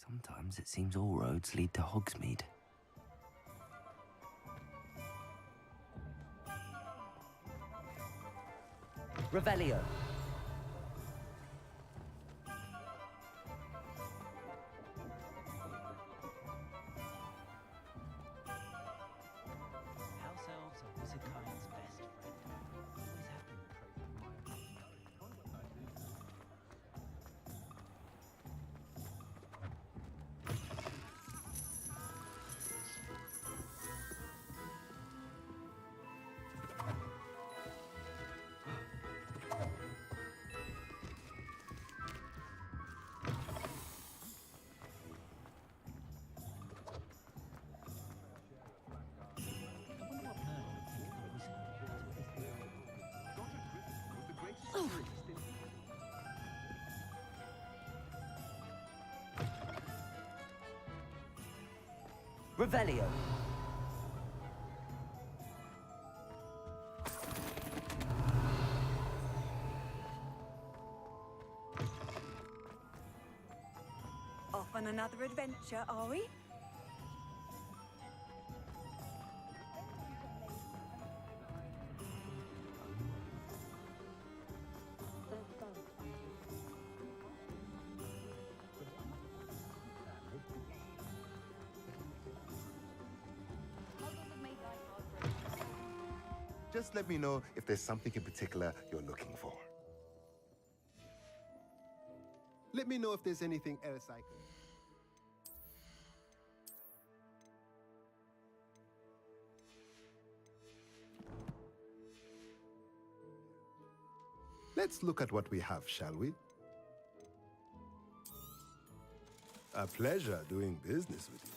Sometimes it seems all roads lead to Hogsmeade. Revelio. House elves are Wizardkind's best friend. Always have been Revelio. Off on another adventure, are we? Just let me know if there's something in particular you're looking for. Let me know if there's anything else I can... Let's look at what we have, shall we? A pleasure doing business with you.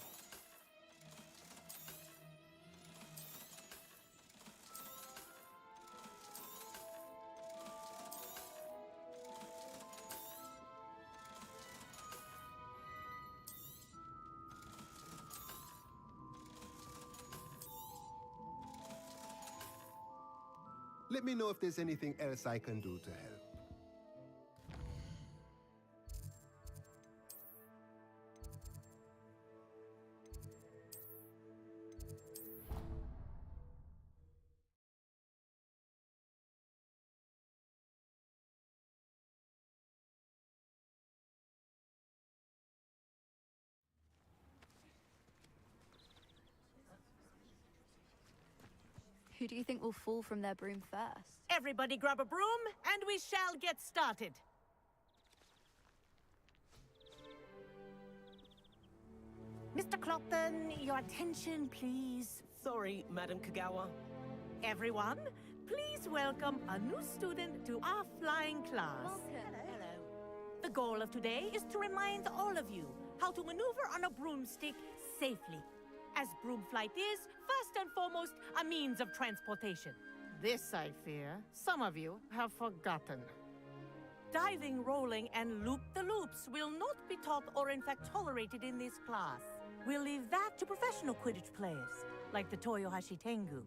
Let me know if there's anything else I can do to help. Who do you think will fall from their broom first? Everybody grab a broom, and we shall get started. Mr. Clopton, your attention, please. Sorry, Madam Kagawa. Everyone, please welcome a new student to our flying class. Welcome. Hello. The goal of today is to remind all of you how to maneuver on a broomstick safely. As broom flight is, first and foremost, a means of transportation. This, I fear, some of you have forgotten. Diving, rolling, and loop-the-loops will not be taught or in fact tolerated in this class. We'll leave that to professional Quidditch players, like the Toyohashi Tengu.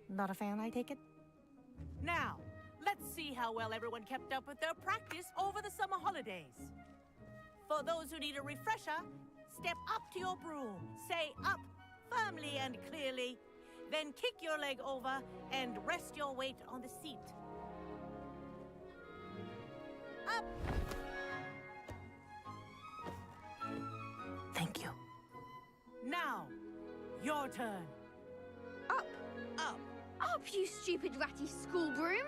Not a fan, I take it? Now, let's see how well everyone kept up with their practice over the summer holidays. For those who need a refresher, step up to your broom, say up, firmly and clearly, then kick your leg over and rest your weight on the seat. Up! Thank you. Now, your turn. Up! Up! Up, you stupid ratty school broom!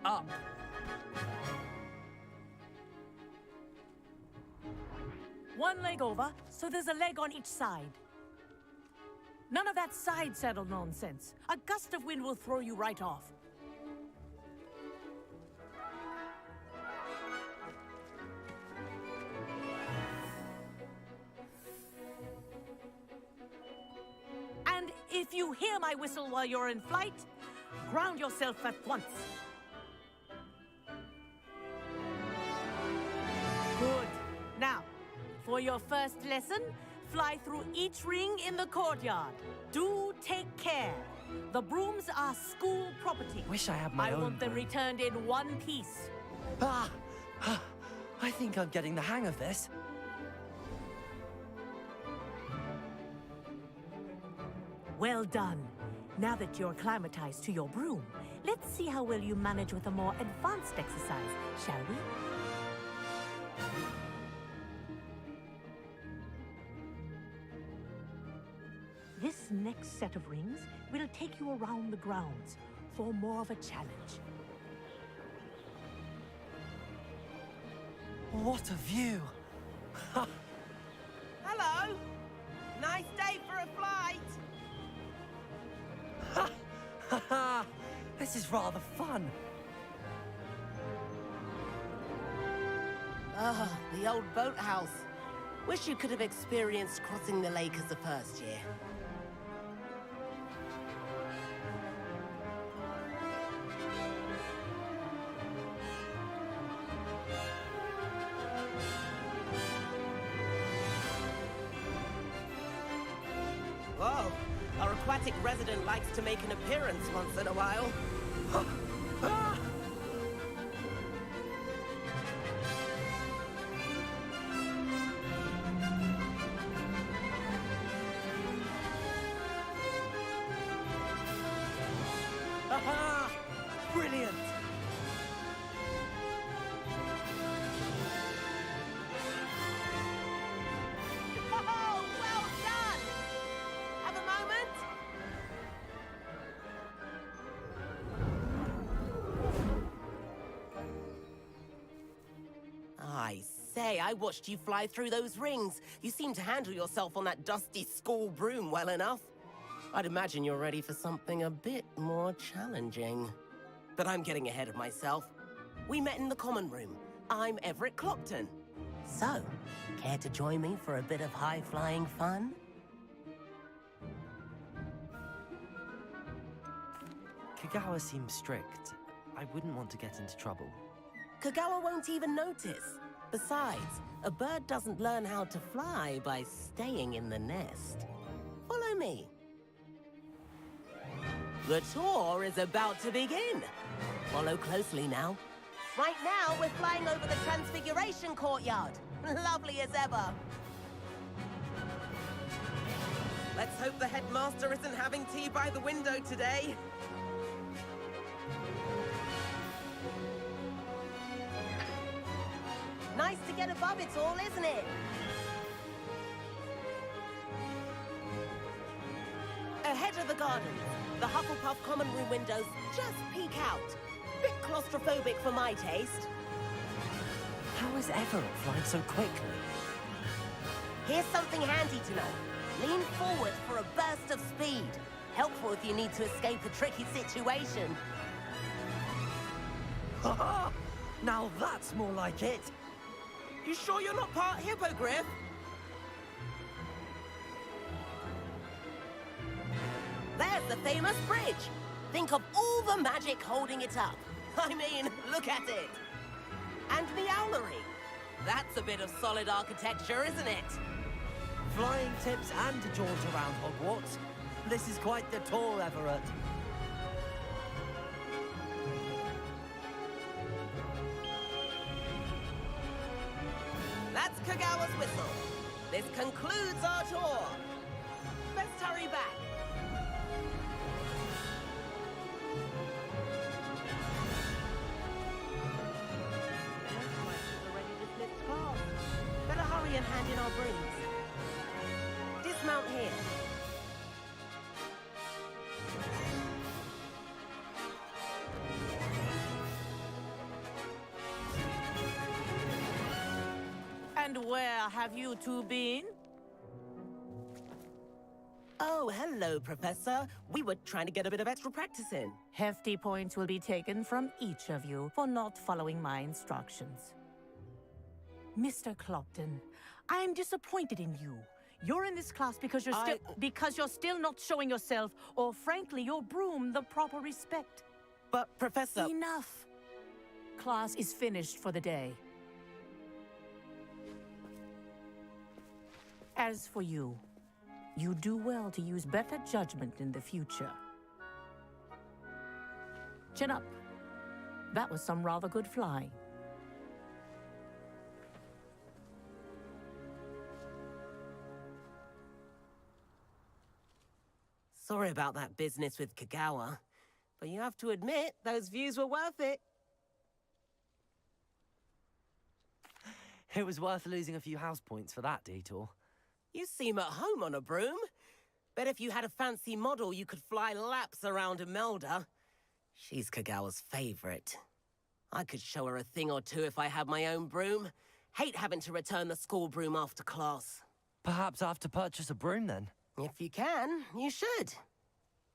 Up! One leg over, so there's a leg on each side. None of that side saddle nonsense. A gust of wind will throw you right off. And if you hear my whistle while you're in flight, ground yourself at once. Good. Now, for your first lesson, fly through each ring in the courtyard. Do take care. The brooms are school property. Wish I had my I own want them broom. returned in one piece. Ah! I think I'm getting the hang of this. Well done. Now that you're acclimatized to your broom, let's see how well you manage with a more advanced exercise, shall we? This next set of rings will take you around the grounds for more of a challenge. What a view! Hello! Nice day for a flight! This is rather fun. Ah, the old boathouse. Wish you could have experienced crossing the lake as a first year. Whoa, our aquatic resident likes to make an appearance once in a while. Aha! Brilliant! Oh, well done! Have a moment? I say, I watched you fly through those rings. You seem to handle yourself on that dusty school broom well enough. I'd imagine you're ready for something a bit more challenging. But I'm getting ahead of myself. We met in the common room. I'm Everett Clopton. So, care to join me for a bit of high-flying fun? Kagawa seems strict. I wouldn't want to get into trouble. Kagawa won't even notice. Besides, a bird doesn't learn how to fly by staying in the nest. Follow me. The tour is about to begin. Follow closely now. Right now, we're flying over the Transfiguration Courtyard. Lovely as ever. Let's hope the headmaster isn't having tea by the window today. Nice to get above it all, isn't it? Ahead of the gardens, the Hufflepuff common room windows just peek out. Bit claustrophobic for my taste. How is Everett flying so quickly? Here's something handy to know. Lean forward for a burst of speed. Helpful if you need to escape a tricky situation. Ha! Now that's more like it. You sure you're not part hippogriff? There's the famous bridge. Think of all the magic holding it up. I mean, look at it. And the owlery. That's a bit of solid architecture, isn't it? Flying tips and a jaunt around Hogwarts. This is quite the tour, Everett. That's Kagawa's whistle. This concludes our tour. Best hurry back. Better hurry and hand in our brooms. Dismount here. And where have you two been? Oh, hello, Professor. We were trying to get a bit of extra practice in. Hefty points will be taken from each of you for not following my instructions. Mr. Clopton, I'm disappointed in you. You're in this class because you're still not showing yourself, or frankly, your broom, the proper respect. But, Professor... Enough. Class is finished for the day. As for you, you do well to use better judgment in the future. Chin up. That was some rather good flying. Sorry about that business with Kagawa, but you have to admit, those views were worth it. It was worth losing a few house points for that detour. You seem at home on a broom. Bet if you had a fancy model, you could fly laps around Imelda. She's Kagawa's favorite. I could show her a thing or two if I had my own broom. Hate having to return the school broom after class. Perhaps I have to purchase a broom then. If you can, you should.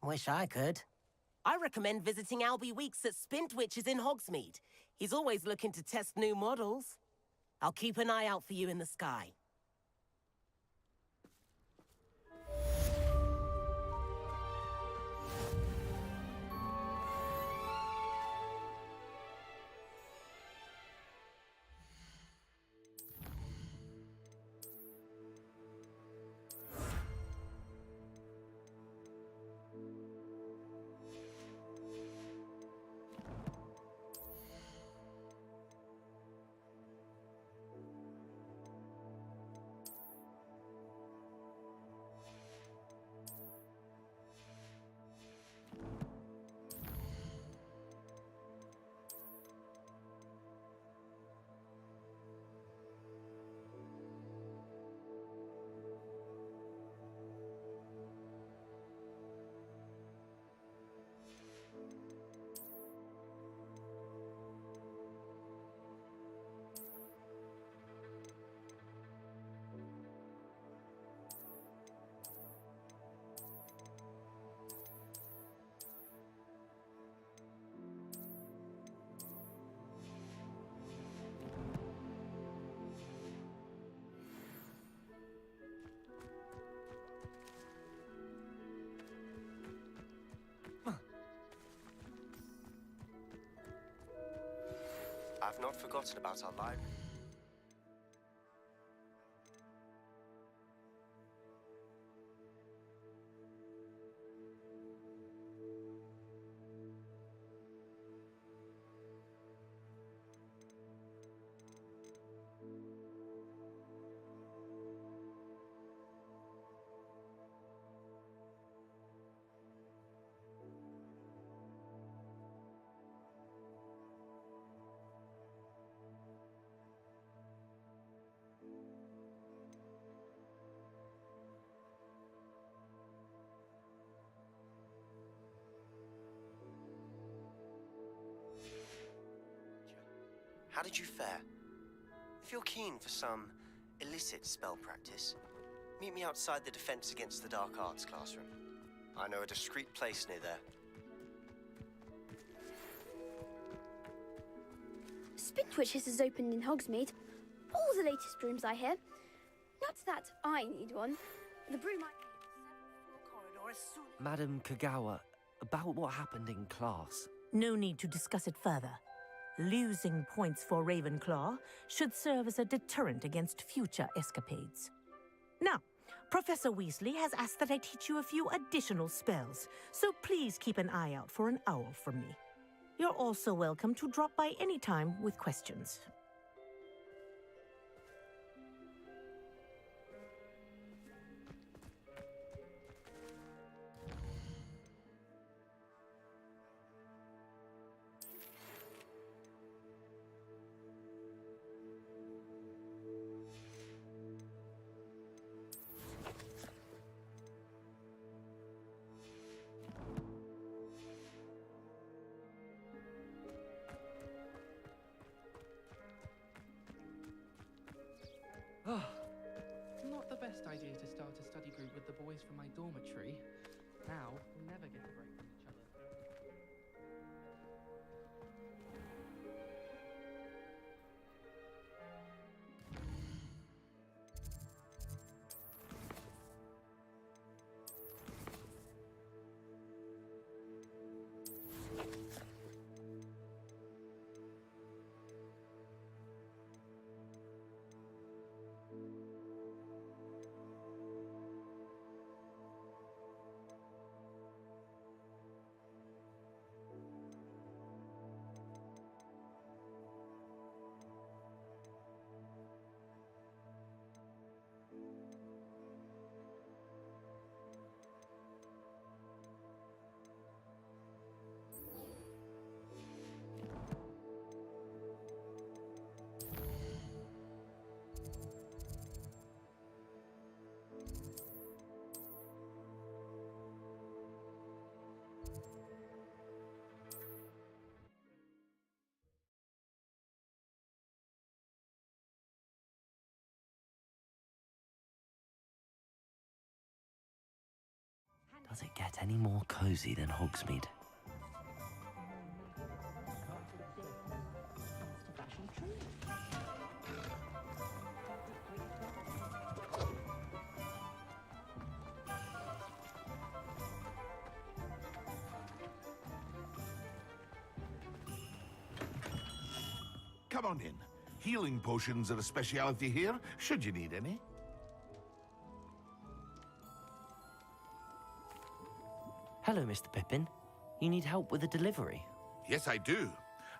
Wish I could. I recommend visiting Albie Weeks at Spintwitches in Hogsmeade. He's always looking to test new models. I'll keep an eye out for you in the sky. I've not forgotten about our library. How did you fare? If you're keen for some illicit spell practice, meet me outside the Defense Against the Dark Arts classroom. I know a discreet place near there. Spintwitches is opened in Hogsmeade. All the latest brooms, I hear. Not that I need one. The broom I corridor as soon. Madam Kagawa, about what happened in class. No need to discuss it further. Losing points for Ravenclaw should serve as a deterrent against future escapades. Now, Professor Weasley has asked that I teach you a few additional spells, so please keep an eye out for an owl from me. You're also welcome to drop by any time with questions. Not the best idea to start a study group with the boys from my dormitory. Now, we'll never get a break from each other. Does it get any more cozy than Hogsmeade? Come on in. Healing potions are a speciality here, should you need any. Hello, Mr. Pippin. You need help with a delivery? Yes, I do.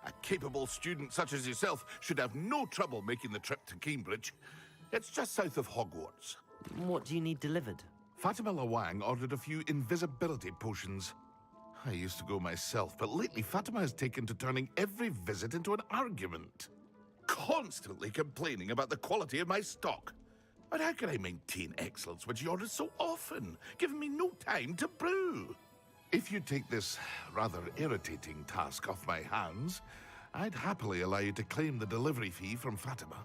A capable student such as yourself should have no trouble making the trip to Cambridge. It's just south of Hogwarts. What do you need delivered? Fatima Lawang ordered a few invisibility potions. I used to go myself, but lately Fatima has taken to turning every visit into an argument. Constantly complaining about the quality of my stock. But how can I maintain excellence when she orders so often, giving me no time to brew? If you take this rather irritating task off my hands, I'd happily allow you to claim the delivery fee from Fatima.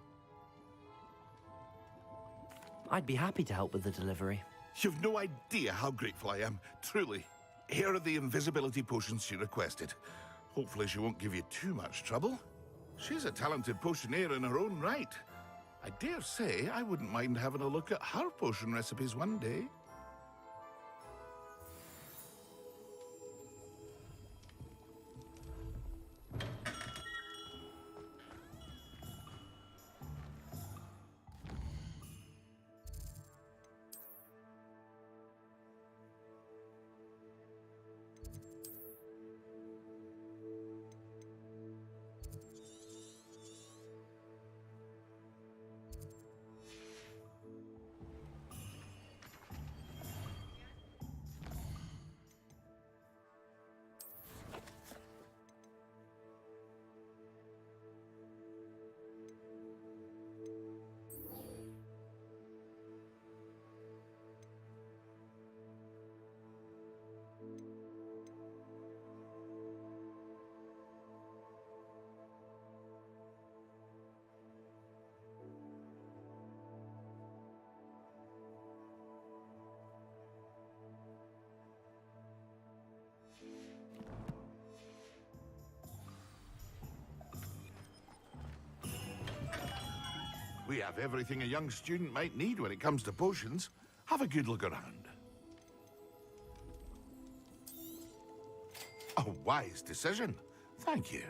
I'd be happy to help with the delivery. You've no idea how grateful I am, truly. Here are the invisibility potions she requested. Hopefully she won't give you too much trouble. She's a talented potioneer in her own right. I dare say I wouldn't mind having a look at her potion recipes one day. We have everything a young student might need when it comes to potions. Have a good look around. A wise decision. Thank you.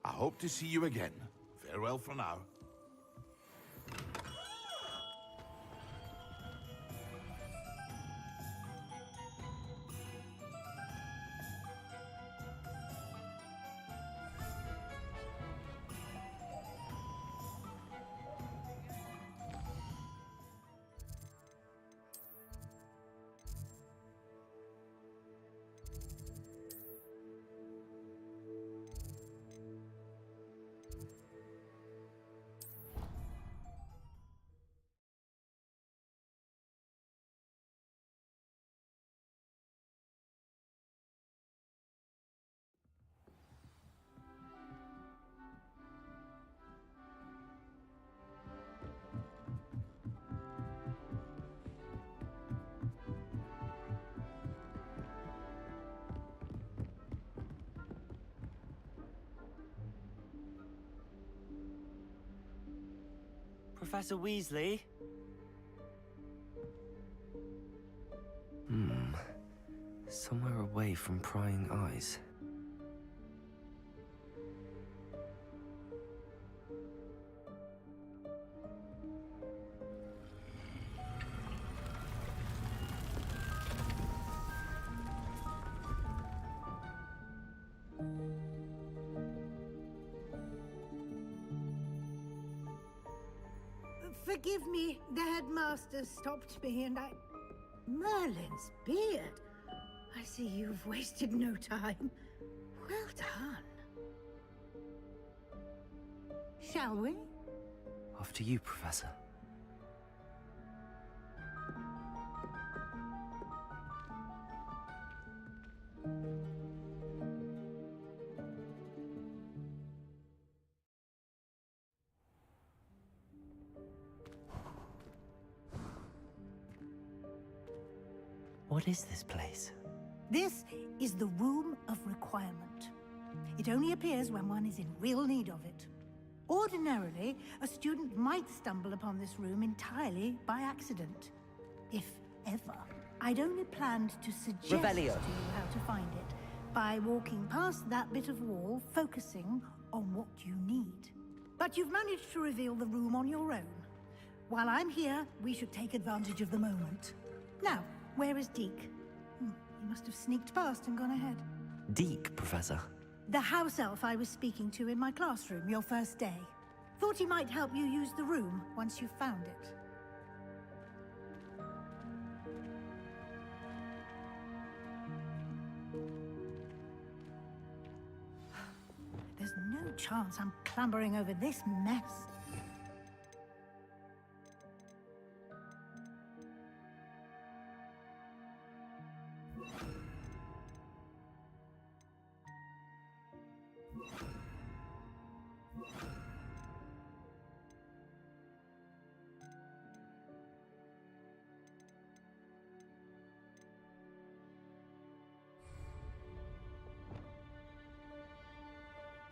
I hope to see you again. Farewell for now. Professor Weasley? Somewhere away from prying eyes. Forgive me, the headmaster stopped me and I... Merlin's beard. I see you've wasted no time. Well done. Shall we? After you, Professor. What is this place? This is the Room of Requirement. It only appears when one is in real need of it. Ordinarily, a student might stumble upon this room entirely by accident. If ever. I'd only planned to suggest Revelio. to you how to find it by walking past that bit of wall, focusing on what you need. But you've managed to reveal the room on your own. While I'm here, we should take advantage of the moment. Now, where is Deke? He must have sneaked past and gone ahead. Deke, Professor. The house elf I was speaking to in my classroom your first day. Thought he might help you use the room once you've found it. There's no chance I'm clambering over this mess.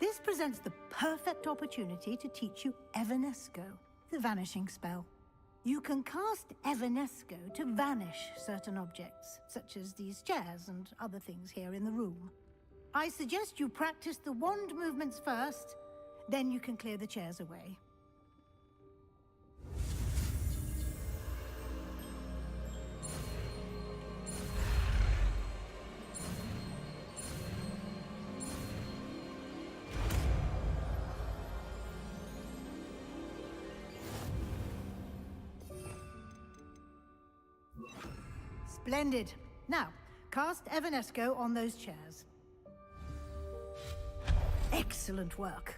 This presents the perfect opportunity to teach you Evanesco, the vanishing spell. You can cast Evanesco to vanish certain objects, such as these chairs and other things here in the room. I suggest you practice the wand movements first, then you can clear the chairs away. Splendid. Now, cast Evanesco on those chairs. Excellent work.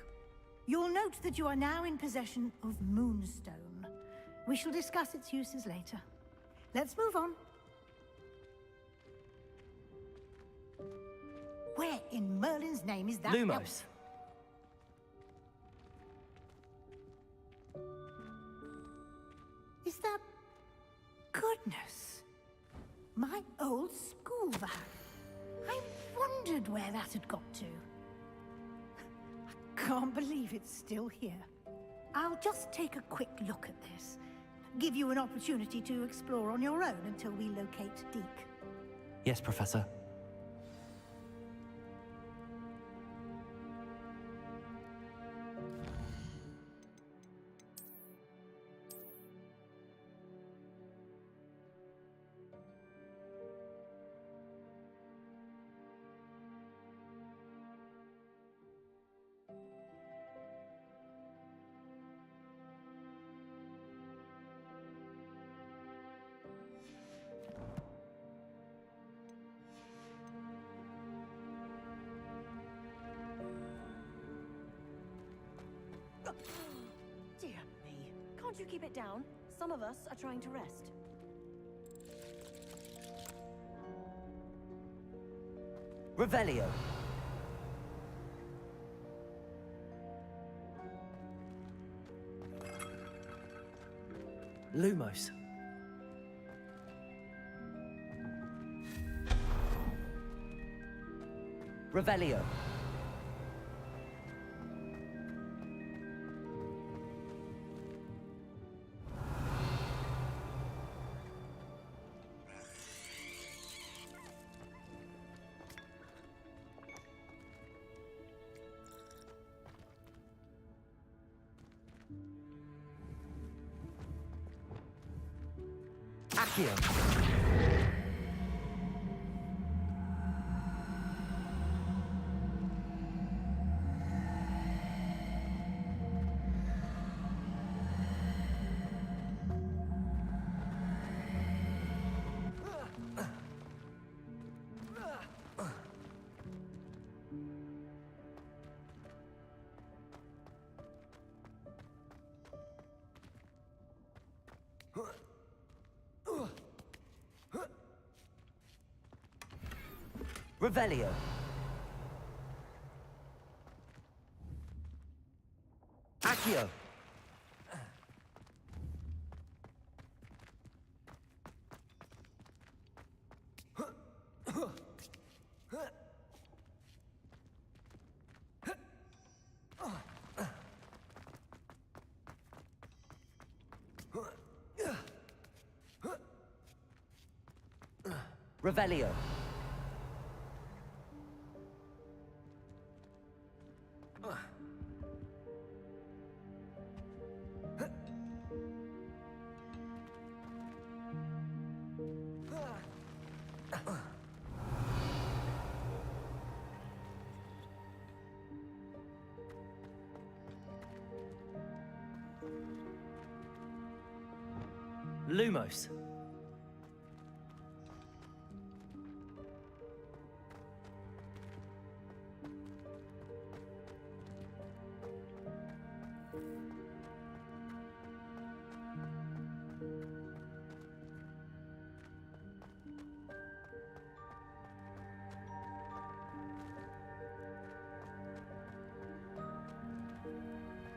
You'll note that you are now in possession of Moonstone. We shall discuss its uses later. Let's move on. Where in Merlin's name is that Lumos. elf? Is that... Goodness. My old school van. I wondered where that had got to. I can't believe it's still here. I'll just take a quick look at this. Give you an opportunity to explore on your own until we locate Deke. Yes, Professor. Dear me. Can't you keep it down? Some of us are trying to rest. Revelio. Lumos. Revelio. Accio. Revelio. Accio. Revelio. Lumos.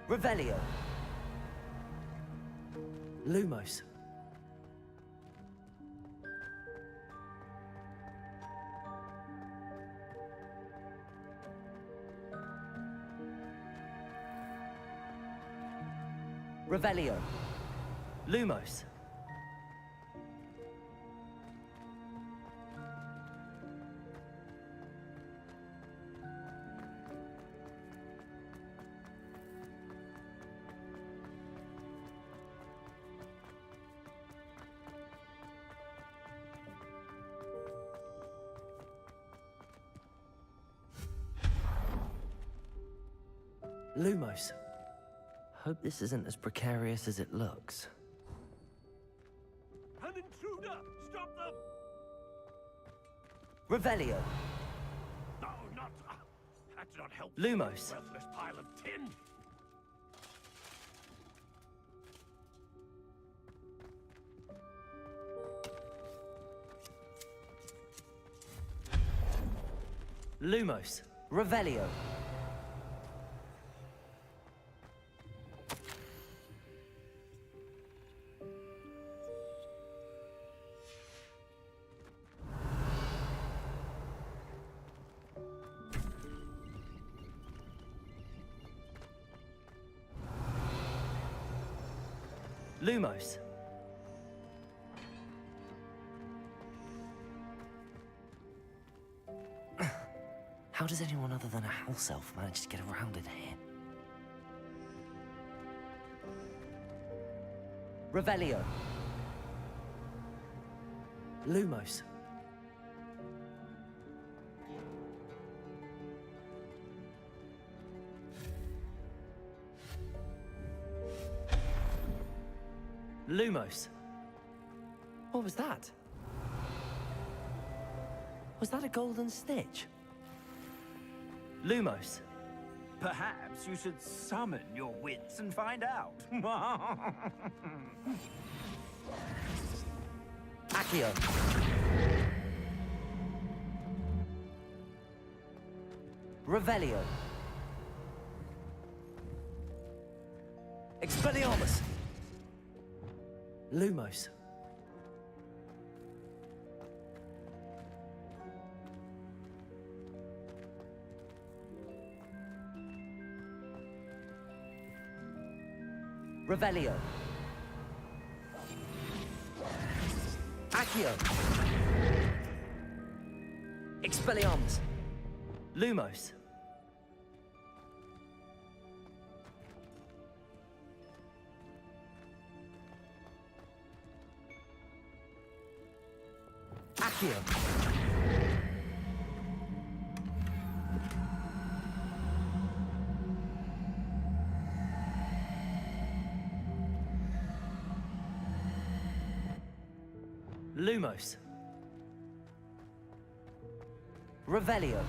Revelio. Lumos. Revelio. Lumos. Lumos. Hope this isn't as precarious as it looks. An intruder! Stop them! Revelio. No, not... that's not helpful. Lumos. Worthless pile of tin. Lumos. Revelio. Lumos. How does anyone other than a house elf manage to get around in here? Revelio. Lumos. Lumos. What was that? Was that a golden stitch? Lumos. Perhaps you should summon your wits and find out. Accio. Revelio. Expelliarmus. Lumos. Revelio. Accio. Expelliarmus. Lumos. Accio. Lumos. Revelio.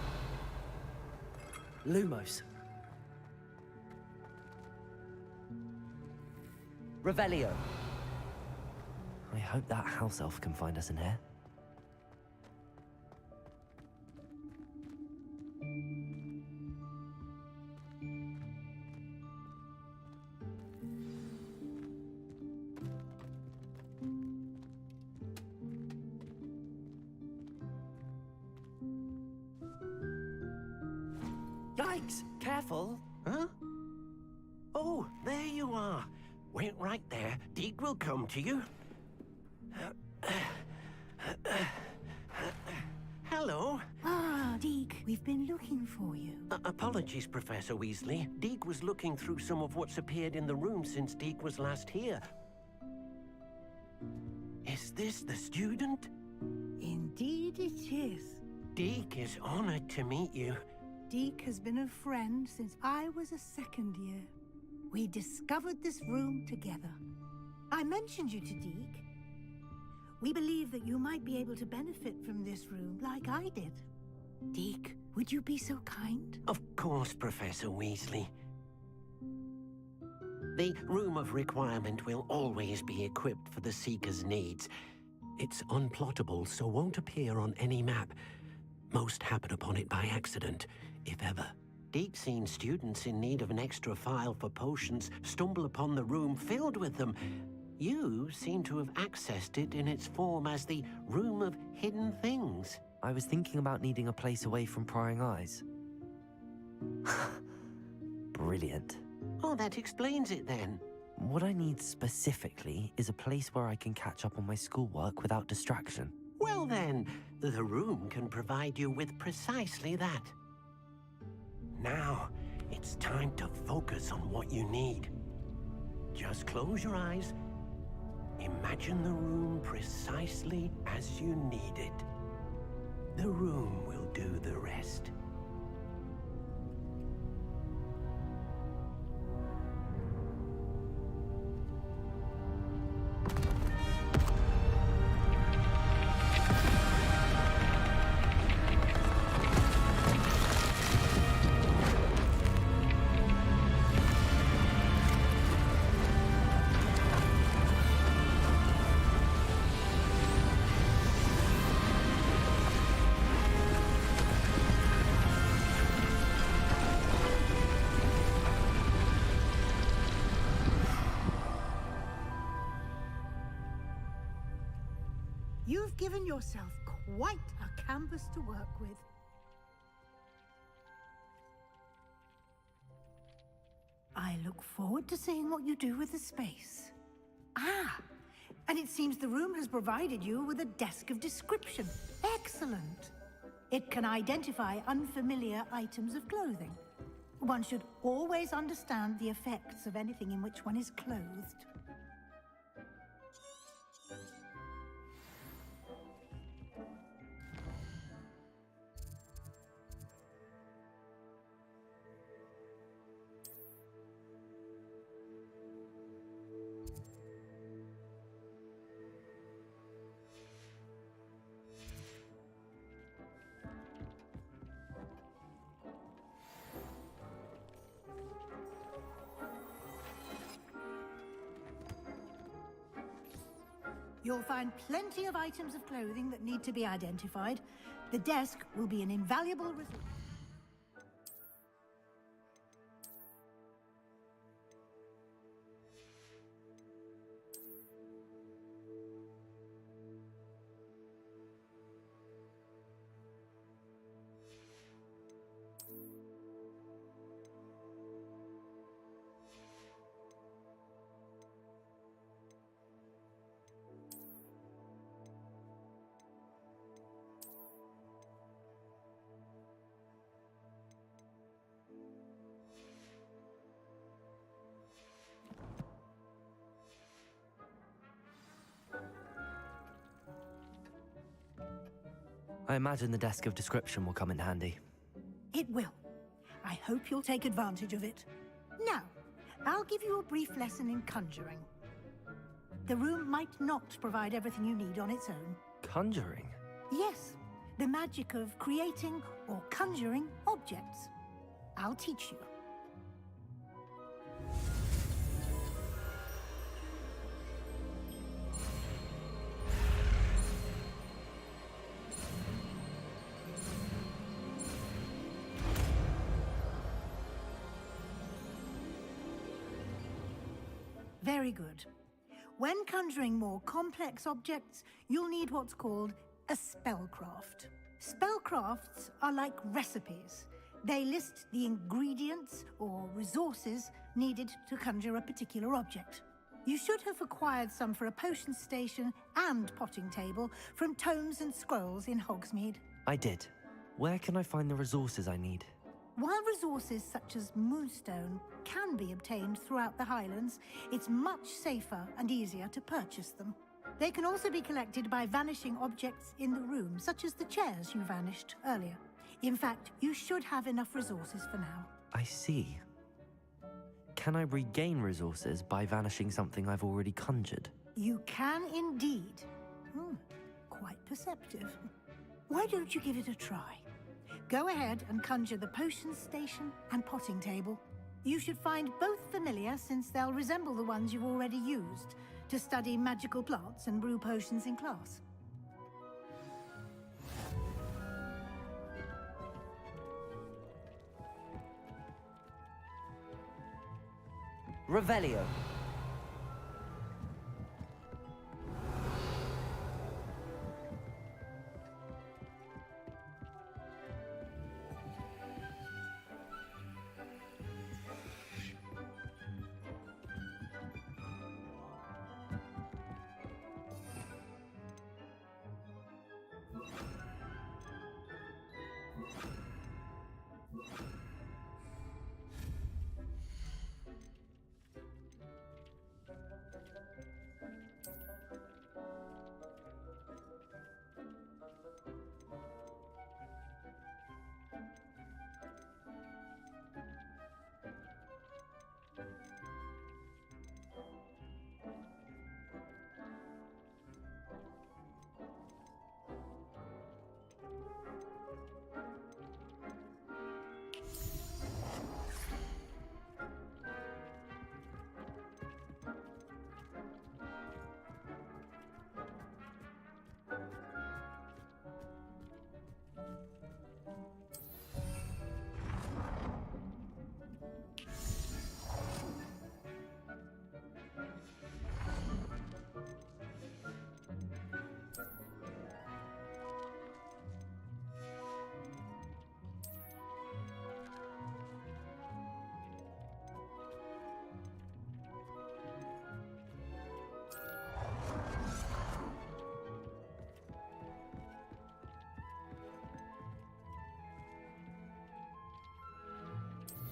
Lumos. Revelio. I hope that house elf can find us in here. Yikes! Careful. Huh? Oh, there you are. Wait right there. Deek will come to you. We've been looking for you. Apologies, Professor Weasley. Deke was looking through some of what's appeared in the room since Deke was last here. Is this the student? Indeed it is. Deke is honored to meet you. Deke has been a friend since I was a second year. We discovered this room together. I mentioned you to Deke. We believe that you might be able to benefit from this room like I did. Deke, would you be so kind? Of course, Professor Weasley. The Room of Requirement will always be equipped for the Seeker's needs. It's unplottable, so won't appear on any map. Most happen upon it by accident, if ever. Deke's seen students in need of an extra file for potions stumble upon the room filled with them. You seem to have accessed it in its form as the Room of Hidden Things. I was thinking about needing a place away from prying eyes. Brilliant. Oh, that explains it then. What I need specifically is a place where I can catch up on my schoolwork without distraction. Well then, the room can provide you with precisely that. Now, it's time to focus on what you need. Just close your eyes. Imagine the room precisely as you need it. The room will do the rest. You've given yourself quite a canvas to work with. I look forward to seeing what you do with the space. Ah, and it seems the room has provided you with a desk of description. Excellent. It can identify unfamiliar items of clothing. One should always understand the effects of anything in which one is clothed. You'll find plenty of items of clothing that need to be identified. The desk will be an invaluable resource. I imagine the desk of description will come in handy. It will. I hope you'll take advantage of it. Now, I'll give you a brief lesson in conjuring. The room might not provide everything you need on its own. Conjuring? Yes, the magic of creating or conjuring objects. I'll teach you. Very good. When conjuring more complex objects, you'll need what's called a spellcraft. Spellcrafts are like recipes. They list the ingredients or resources needed to conjure a particular object. You should have acquired some for a potion station and potting table from tomes and scrolls in Hogsmeade. I did. Where can I find the resources I need? While resources such as moonstone can be obtained throughout the Highlands, it's much safer and easier to purchase them. They can also be collected by vanishing objects in the room, such as the chairs you vanished earlier. In fact, you should have enough resources for now. I see. Can I regain resources by vanishing something I've already conjured? You can indeed. Quite perceptive. Why don't you give it a try? Go ahead and conjure the potion station and potting table. You should find both familiar, since they'll resemble the ones you've already used to study magical plants and brew potions in class. Revelio.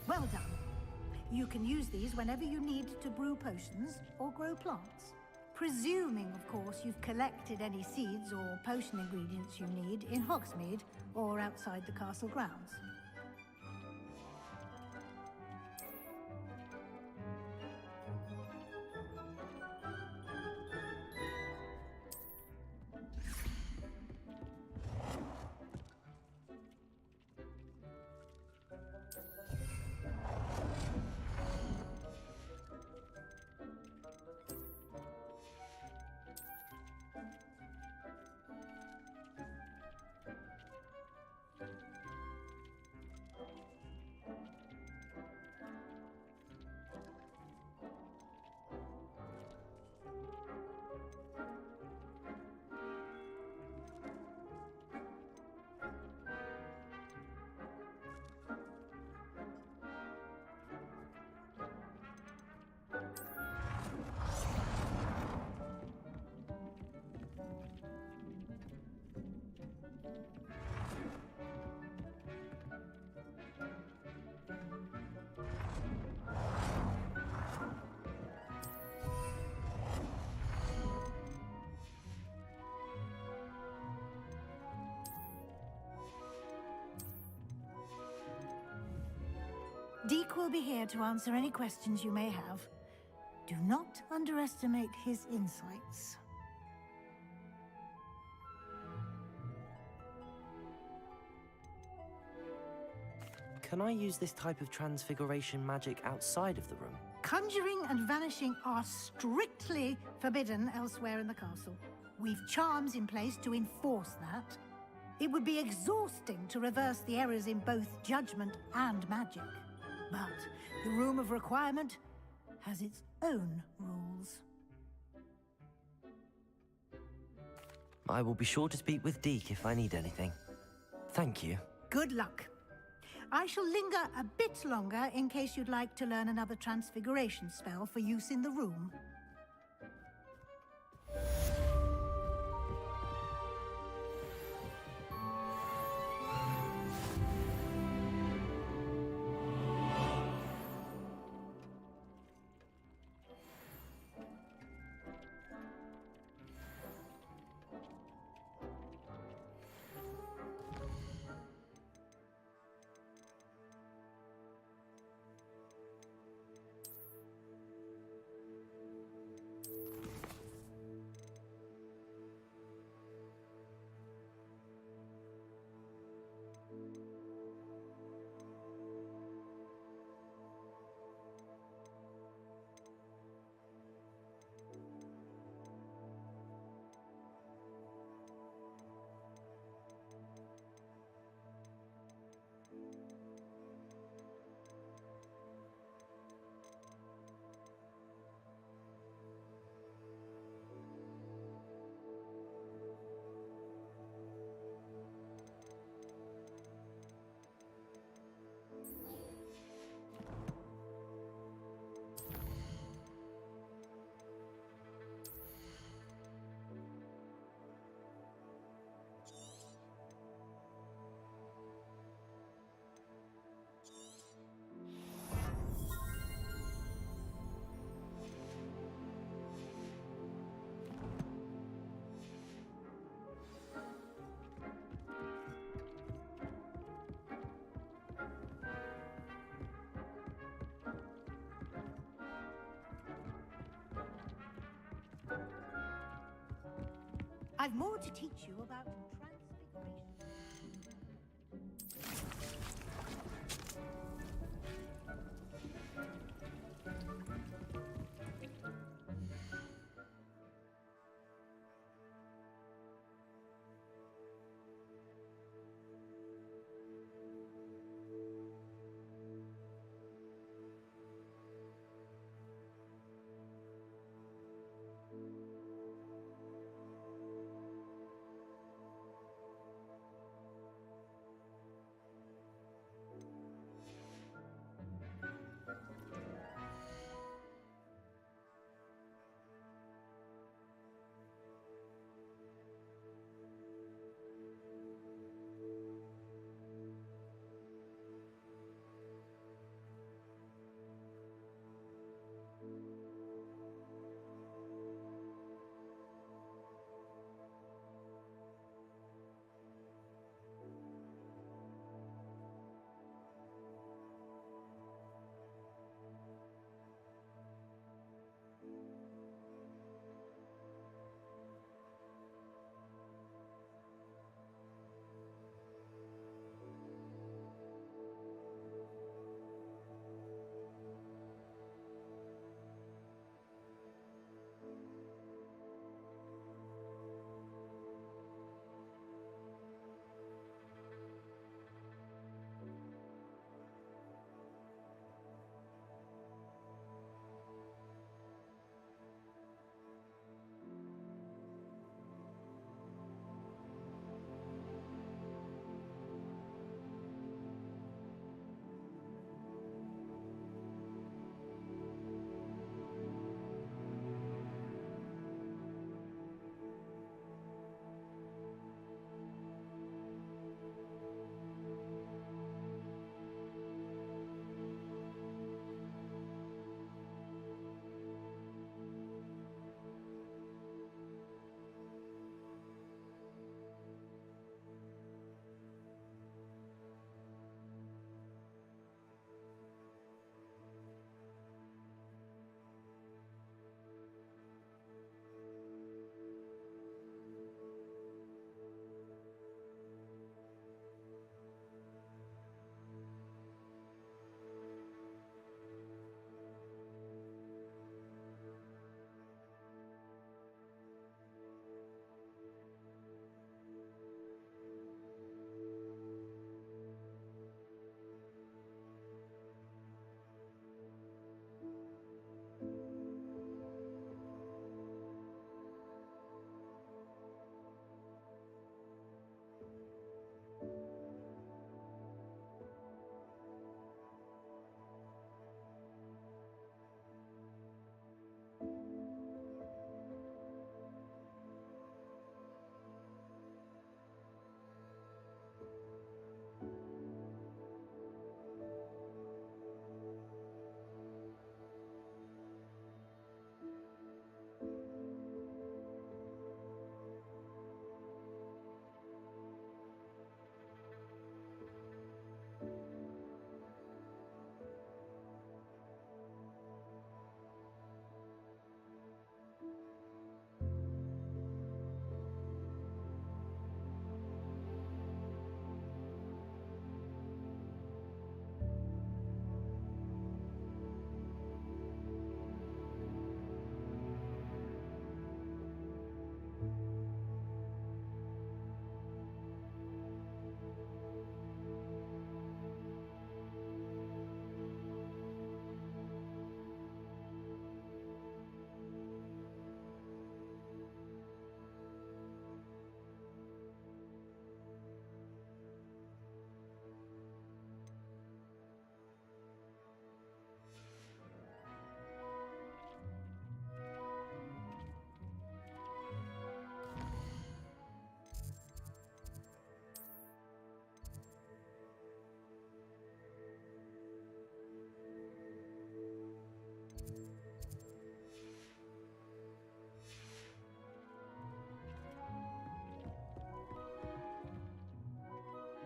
Well done. You can use these whenever you need to brew potions or grow plants. Presuming, of course, you've collected any seeds or potion ingredients you need in Hogsmeade or outside the castle grounds. Deke will be here to answer any questions you may have. Do not underestimate his insights. Can I use this type of transfiguration magic outside of the room? Conjuring and vanishing are strictly forbidden elsewhere in the castle. We've charms in place to enforce that. It would be exhausting to reverse the errors in both judgment and magic. But the Room of Requirement has its own rules. I will be sure to speak with Deke if I need anything. Thank you. Good luck. I shall linger a bit longer in case you'd like to learn another transfiguration spell for use in the room. I've more to teach you about transfiguration.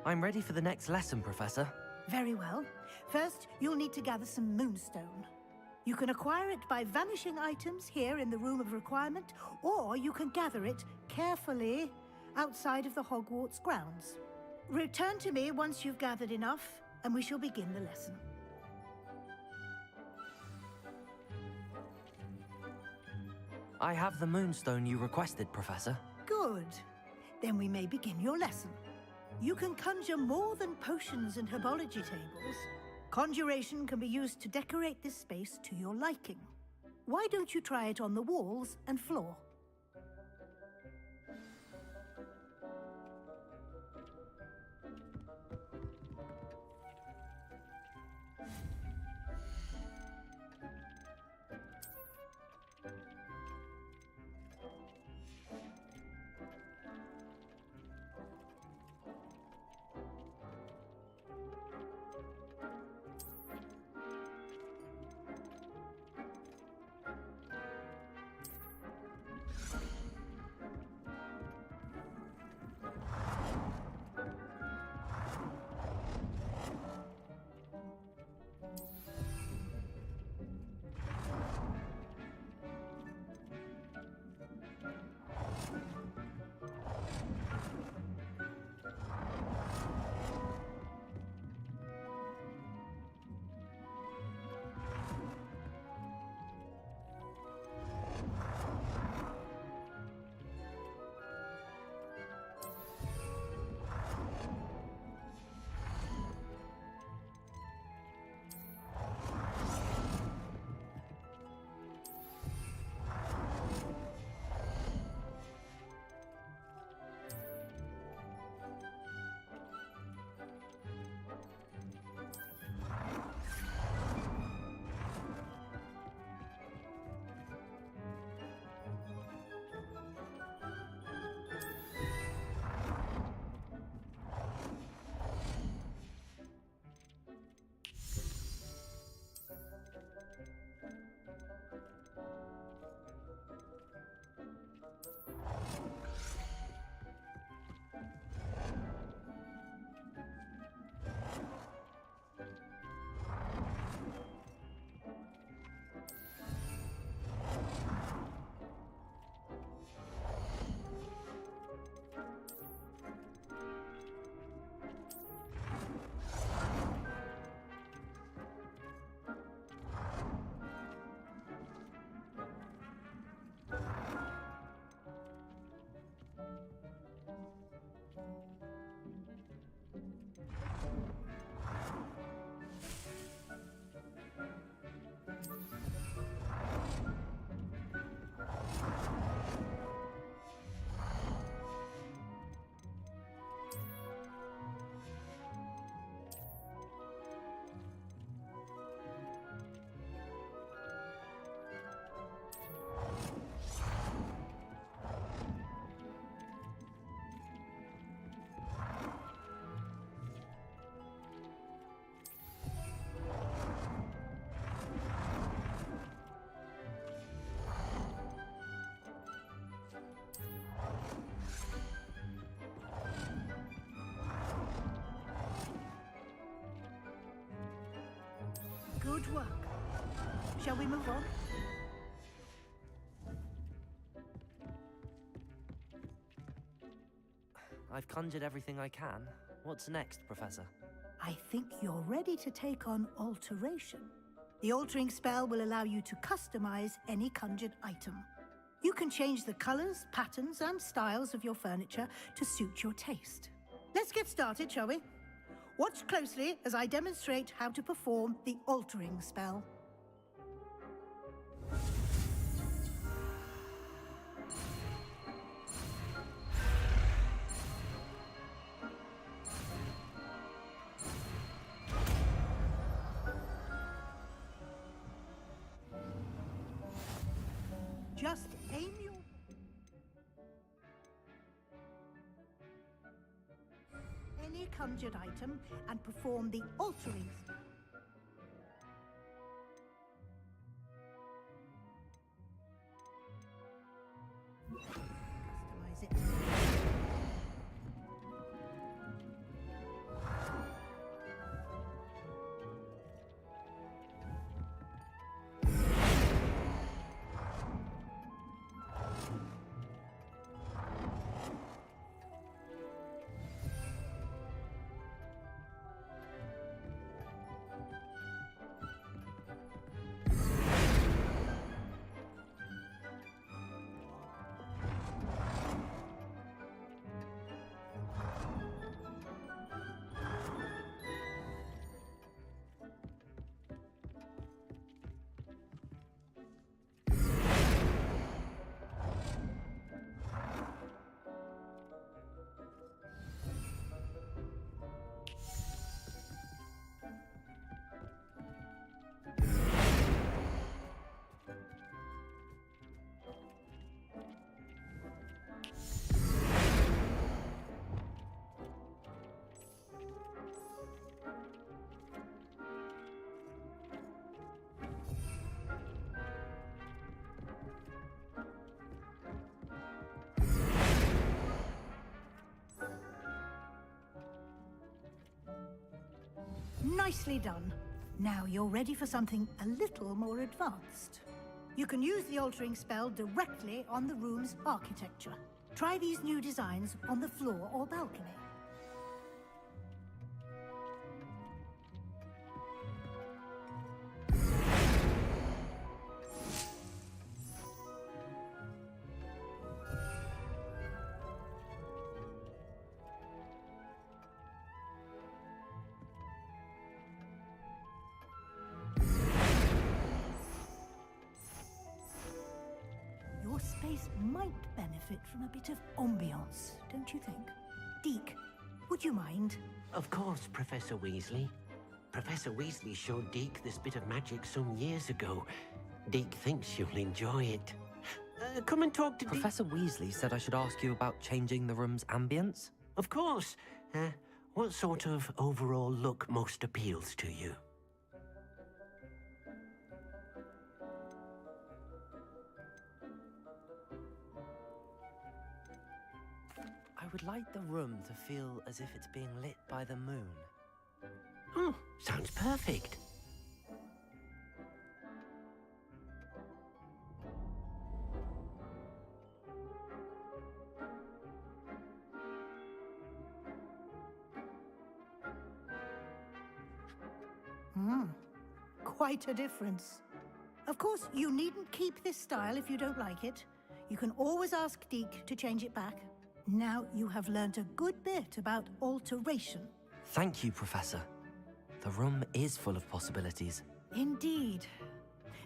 I'm ready for the next lesson, Professor. Very well. First, you'll need to gather some moonstone. You can acquire it by vanishing items here in the Room of Requirement, or you can gather it carefully outside of the Hogwarts grounds. Return to me once you've gathered enough, and we shall begin the lesson. I have the moonstone you requested, Professor. Good. Then we may begin your lesson. You can conjure more than potions and herbology tables. Conjuration can be used to decorate this space to your liking. Why don't you try it on the walls and floor? Good work. Shall we move on? I've conjured everything I can. What's next, Professor? I think you're ready to take on alteration. The altering spell will allow you to customize any conjured item. You can change the colors, patterns, and styles of your furniture to suit your taste. Let's get started, shall we? Watch closely as I demonstrate how to perform the altering spell. Just aim your... any conjured item and perform the altering spell. Customize it. Nicely done. Now you're ready for something a little more advanced. You can use the altering spell directly on the room's architecture. Try these new designs on the floor or balcony. Your space might benefit from a bit of ambiance, don't you think? Deke, would you mind? Of course, Professor Weasley. Professor Weasley showed Deke this bit of magic some years ago. Deke thinks you'll enjoy it. Come and talk to Deke. Professor Weasley said I should ask you about changing the room's ambience. Of course. What sort of overall look most appeals to you? I would like the room to feel as if it's being lit by the moon. Oh, sounds perfect. Quite a difference. Of course, you needn't keep this style if you don't like it. You can always ask Deke to change it back. Now you have learnt a good bit about alteration. Thank you, Professor. The room is full of possibilities. Indeed.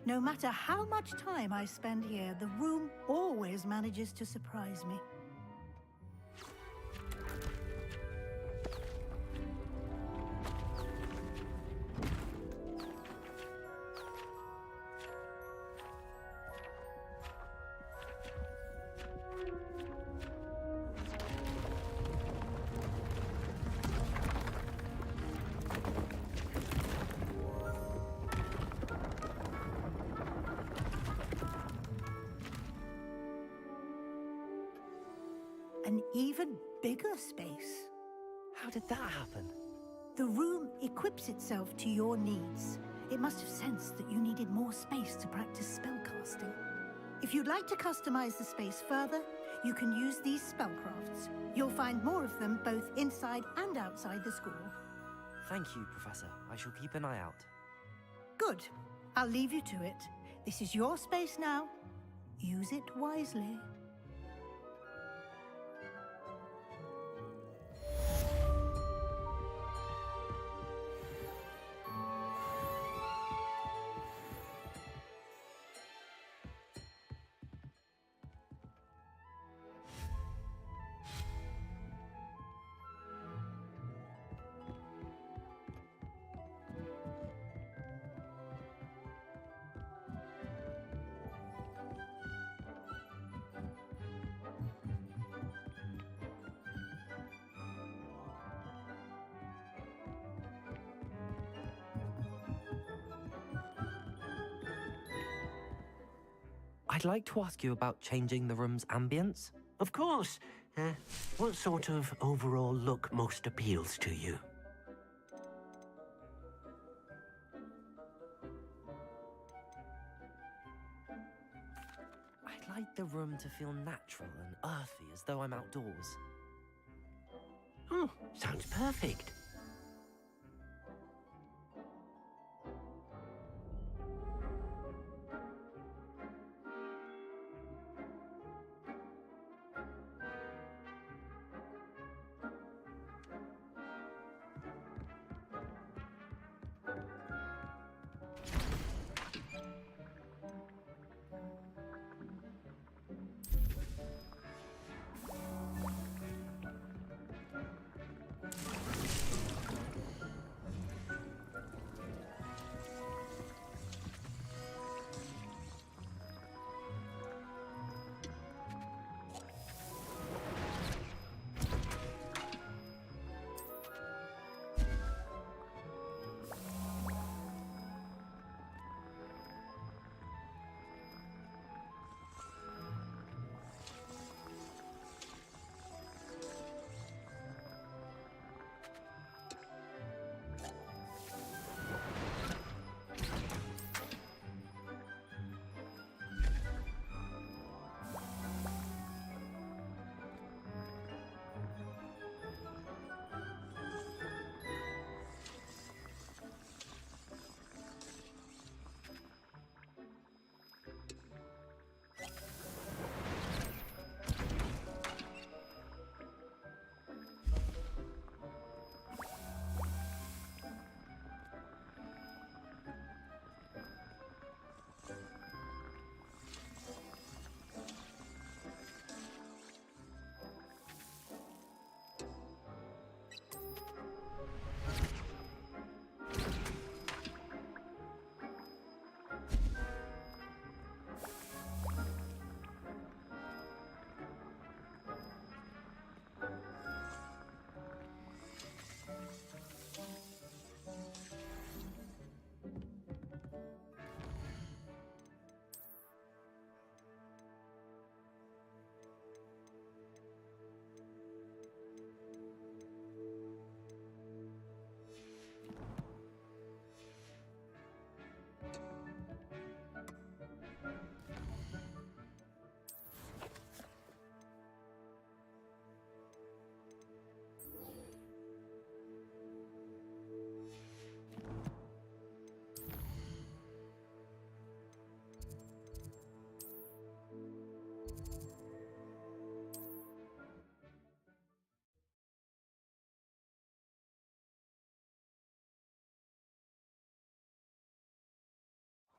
No matter how much time I spend here, the room always manages to surprise me. An even bigger space. How did that happen? The room equips itself to your needs. It must have sensed that you needed more space to practice spellcasting. If you'd like to customize the space further, you can use these spellcrafts. You'll find more of them both inside and outside the school. Thank you, Professor. I shall keep an eye out. Good. I'll leave you to it. This is your space now. Use it wisely. I'd like to ask you about changing the room's ambience. Of course. What sort of overall look most appeals to you? I'd like the room to feel natural and earthy, as though I'm outdoors. Oh, sounds perfect.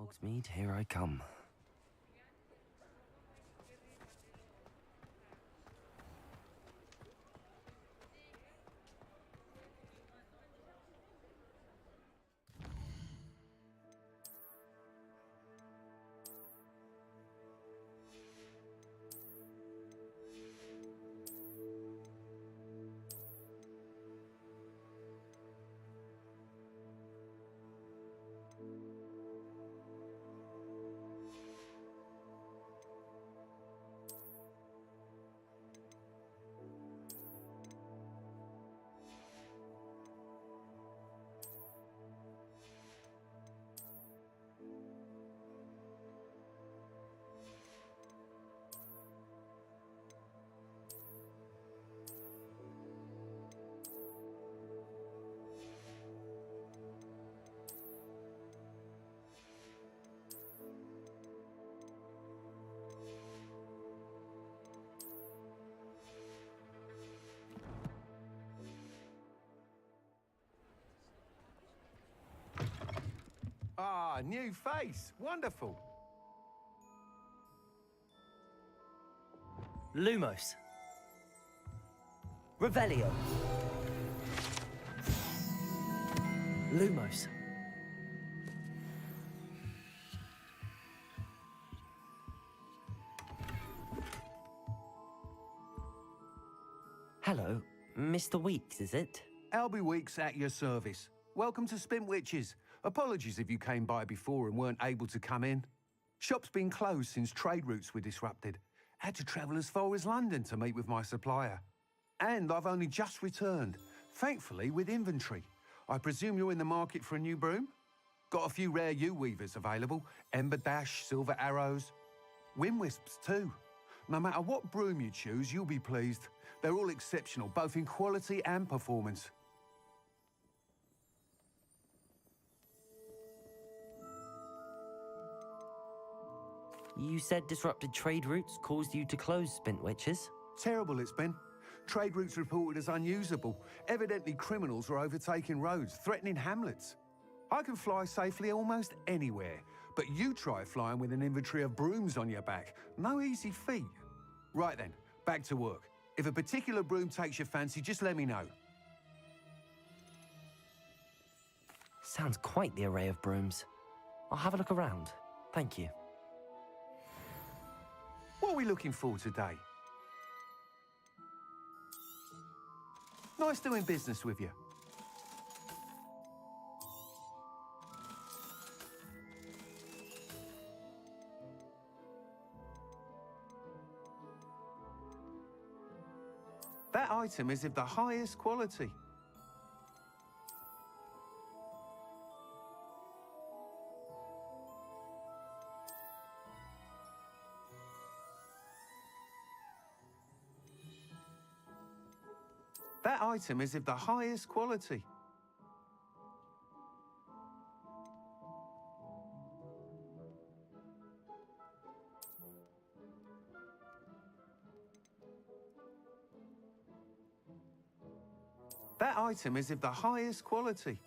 Hogsmeade, here I come. Ah, new face. Wonderful. Lumos. Revelio. Lumos. Hello, Mr. Weeks, is it? Albie Weeks at your service. Welcome to Spintwitches. Apologies if you came by before and weren't able to come in. Shop's been closed since trade routes were disrupted. Had to travel as far as London to meet with my supplier. And I've only just returned, thankfully with inventory. I presume you're in the market for a new broom? Got a few rare U-weavers available. Ember Dash, Silver Arrows. Wind Wisps too. No matter what broom you choose, you'll be pleased. They're all exceptional, both in quality and performance. You said disrupted trade routes caused you to close Spintwitches? Terrible it's been. Trade routes reported as unusable. Evidently criminals are overtaking roads, threatening hamlets. I can fly safely almost anywhere, but you try flying with an inventory of brooms on your back. No easy feat. Right then, back to work. If a particular broom takes your fancy, just let me know. Sounds quite the array of brooms. I'll have a look around. Thank you. What are we looking for today? Nice doing business with you. That item is of the highest quality. That item is of the highest quality. That item is of the highest quality.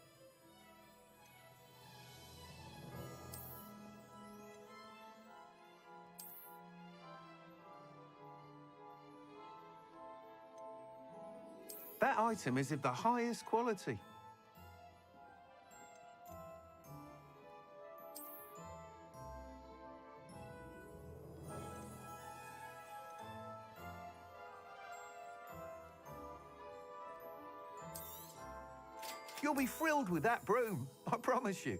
That item is of the highest quality. You'll be thrilled with that broom, I promise you.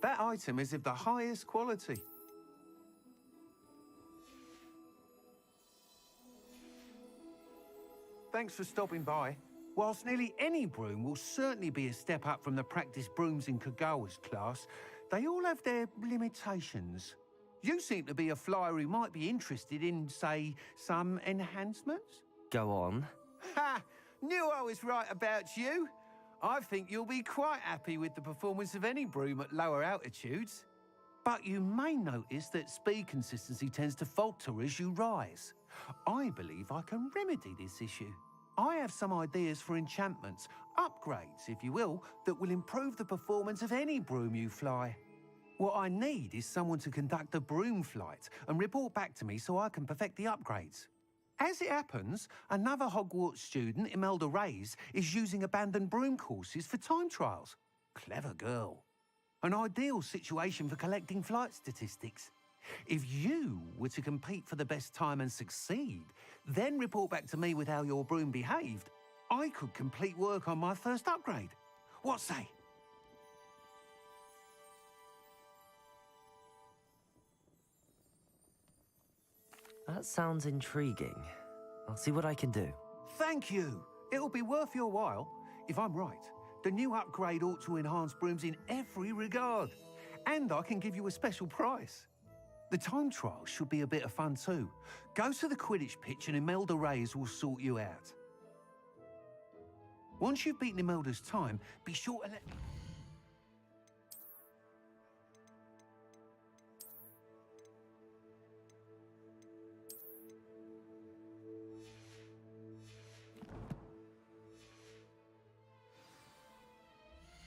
That item is of the highest quality. Thanks for stopping by. Whilst nearly any broom will certainly be a step up from the practice brooms in Kagawa's class, they all have their limitations. You seem to be a flyer who might be interested in, say, some enhancements? Go on. Ha! Knew I was right about you. I think you'll be quite happy with the performance of any broom at lower altitudes. But you may notice that speed consistency tends to falter as you rise. I believe I can remedy this issue. I have some ideas for enchantments, upgrades, if you will, that will improve the performance of any broom you fly. What I need is someone to conduct a broom flight and report back to me so I can perfect the upgrades. As it happens, another Hogwarts student, Imelda Reyes, is using abandoned broom courses for time trials. Clever girl. An ideal situation for collecting flight statistics. If you were to compete for the best time and succeed, then report back to me with how your broom behaved, I could complete work on my first upgrade. What say? That sounds intriguing. I'll see what I can do. Thank you. It'll be worth your while. If I'm right, the new upgrade ought to enhance brooms in every regard. And I can give you a special price. The time trial should be a bit of fun too. Go to the Quidditch pitch and Imelda Reyes will sort you out. Once you've beaten Imelda's time, be sure to let...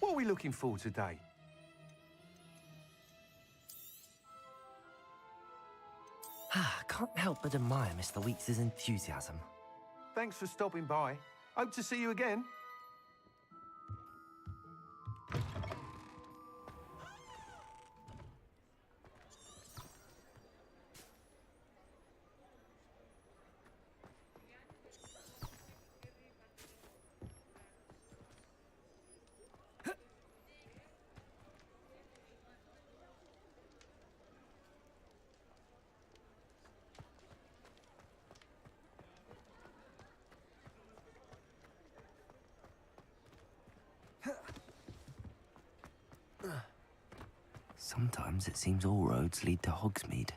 What are we looking for today? Can't help but admire Mr. Weeks' enthusiasm. Thanks for stopping by. Hope to see you again. Sometimes it seems all roads lead to Hogsmeade.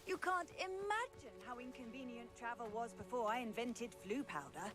You can't imagine how inconvenient travel was before I invented flu powder.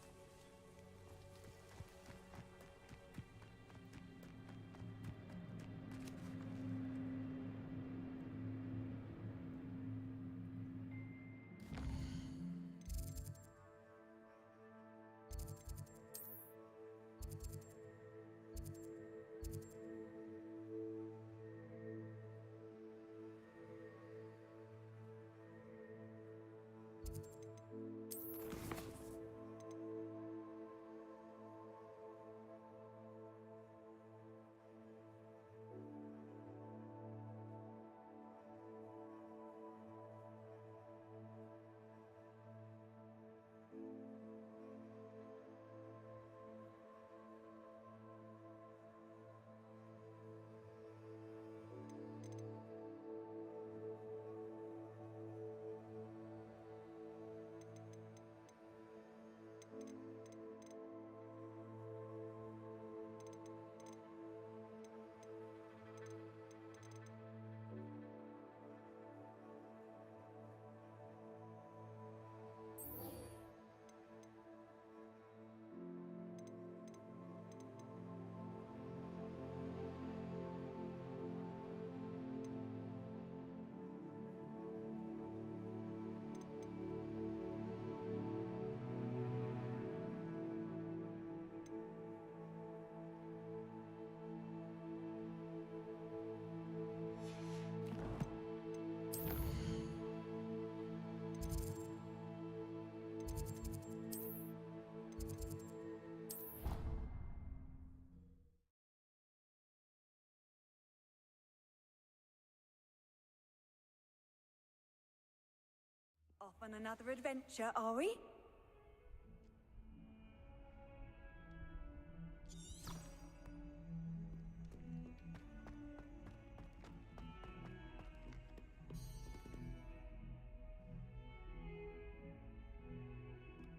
On another adventure, are we?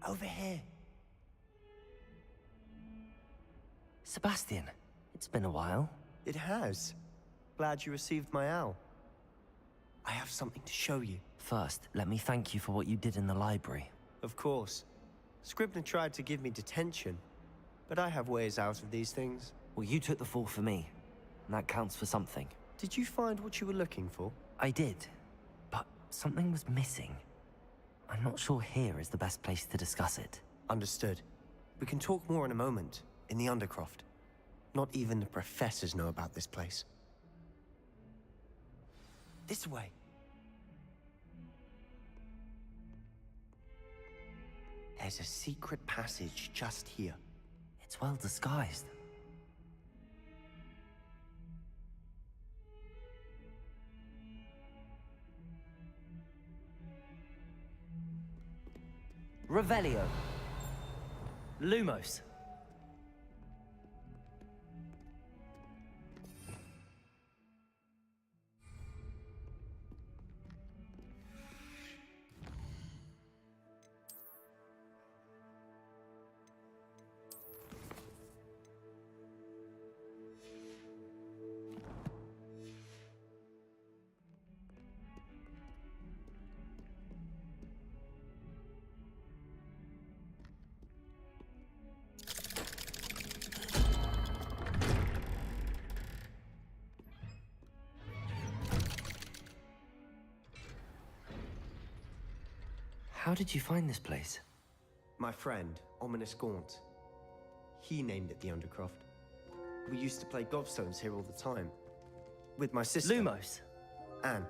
Over here. Sebastian, it's been a while. It has. Glad you received my owl. I have something to show you. First, let me thank you for what you did in the library. Of course. Scribner tried to give me detention, but I have ways out of these things. Well, you took the fall for me, and that counts for something. Did you find what you were looking for? I did, but something was missing. I'm not sure here is the best place to discuss it. Understood. We can talk more in a moment, in the Undercroft. Not even the professors know about this place. This way. There's a secret passage just here. It's well disguised. Revelio. Lumos. How did you find this place? My friend, Ominous Gaunt. He named it the Undercroft. We used to play gobstones here all the time. With my sister. Lumos. Anne.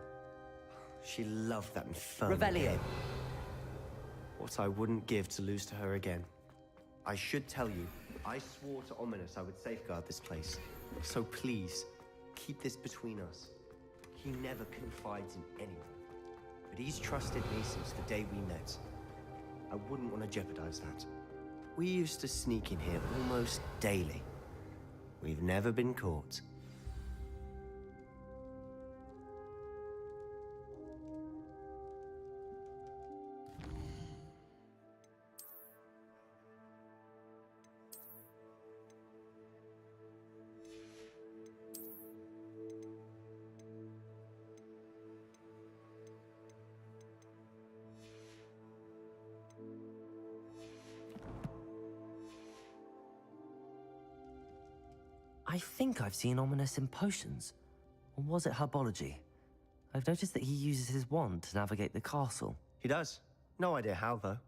She loved that infernal Revelio. game. What I wouldn't give to lose to her again. I should tell you, I swore to Ominous I would safeguard this place. So please, keep this between us. He never confides in anyone. But he's trusted me since the day we met. I wouldn't want to jeopardize that. We used to sneak in here almost daily. We've never been caught. I think I've seen Ominous in potions. Or was it herbology? I've noticed that he uses his wand to navigate the castle. He does. No idea how, though.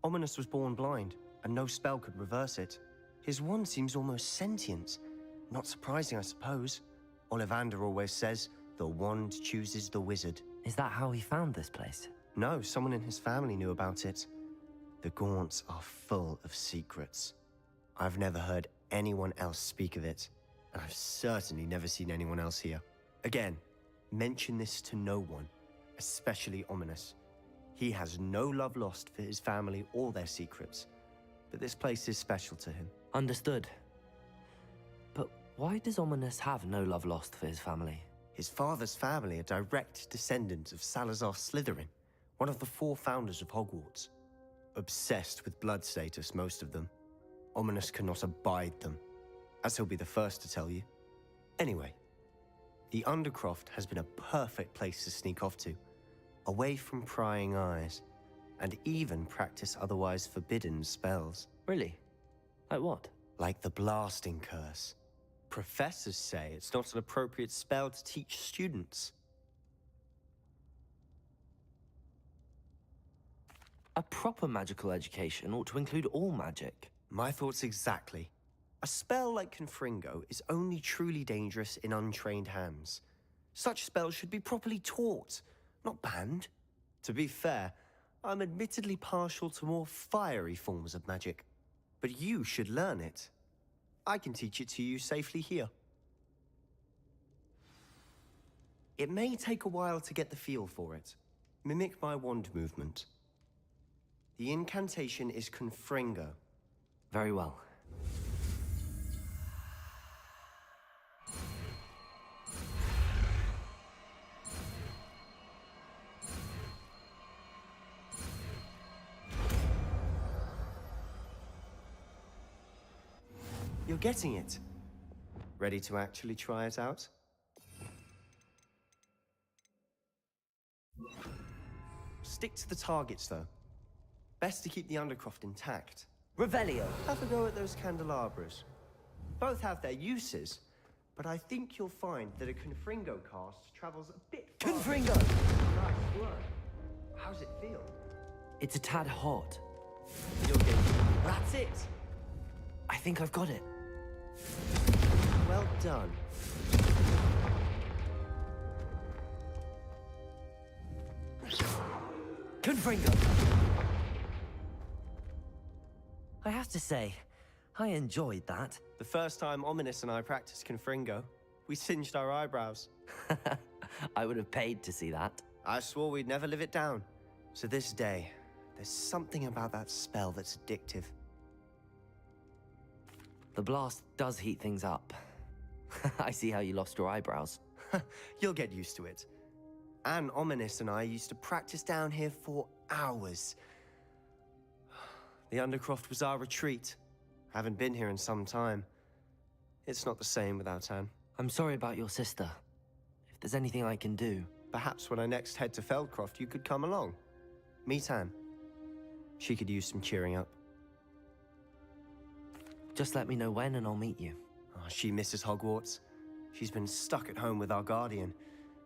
Ominous was born blind, and no spell could reverse it. His wand seems almost sentient. Not surprising, I suppose. Ollivander always says, the wand chooses the wizard. Is that how he found this place? No, someone in his family knew about it. The Gaunts are full of secrets. I've never heard anyone else speak of it. And I've certainly never seen anyone else here. Again, mention this to no one, especially Ominous. He has no love lost for his family or their secrets, but this place is special to him. Understood. But why does Ominous have no love lost for his family? His father's family are direct descendants of Salazar Slytherin, one of the 4 founders of Hogwarts. Obsessed with blood status, most of them. Ominous cannot abide them, as he'll be the first to tell you. Anyway, the Undercroft has been a perfect place to sneak off to, away from prying eyes, and even practice otherwise forbidden spells. Really? Like what? Like the blasting curse. Professors say it's not an appropriate spell to teach students. A proper magical education ought to include all magic. My thoughts exactly. A spell like Confringo is only truly dangerous in untrained hands. Such spells should be properly taught, not banned. To be fair, I'm admittedly partial to more fiery forms of magic. But you should learn it. I can teach it to you safely here. It may take a while to get the feel for it. Mimic my wand movement. The incantation is Confringo. Very well. You're getting it. Ready to actually try it out? Stick to the targets, though. Best to keep the Undercroft intact. Revelio. Have a go at those candelabras. Both have their uses, but I think you'll find that a Confringo cast travels a bit faster. Confringo! Nice work. How's it feel? It's a tad hot. You'll get it. That's it! I think I've got it. Well done. Confringo! I have to say, I enjoyed that. The first time Ominous and I practiced Confringo, we singed our eyebrows. I would have paid to see that. I swore we'd never live it down. To this day, there's something about that spell that's addictive. The blast does heat things up. I see how you lost your eyebrows. You'll get used to it. Anne, Ominous, and I used to practice down here for hours. The Undercroft was our retreat. Haven't been here in some time. It's not the same without Anne. I'm sorry about your sister. If there's anything I can do... Perhaps when I next head to Feldcroft, you could come along. Meet Anne. She could use some cheering up. Just let me know when and I'll meet you. Oh, she misses Hogwarts. She's been stuck at home with our guardian,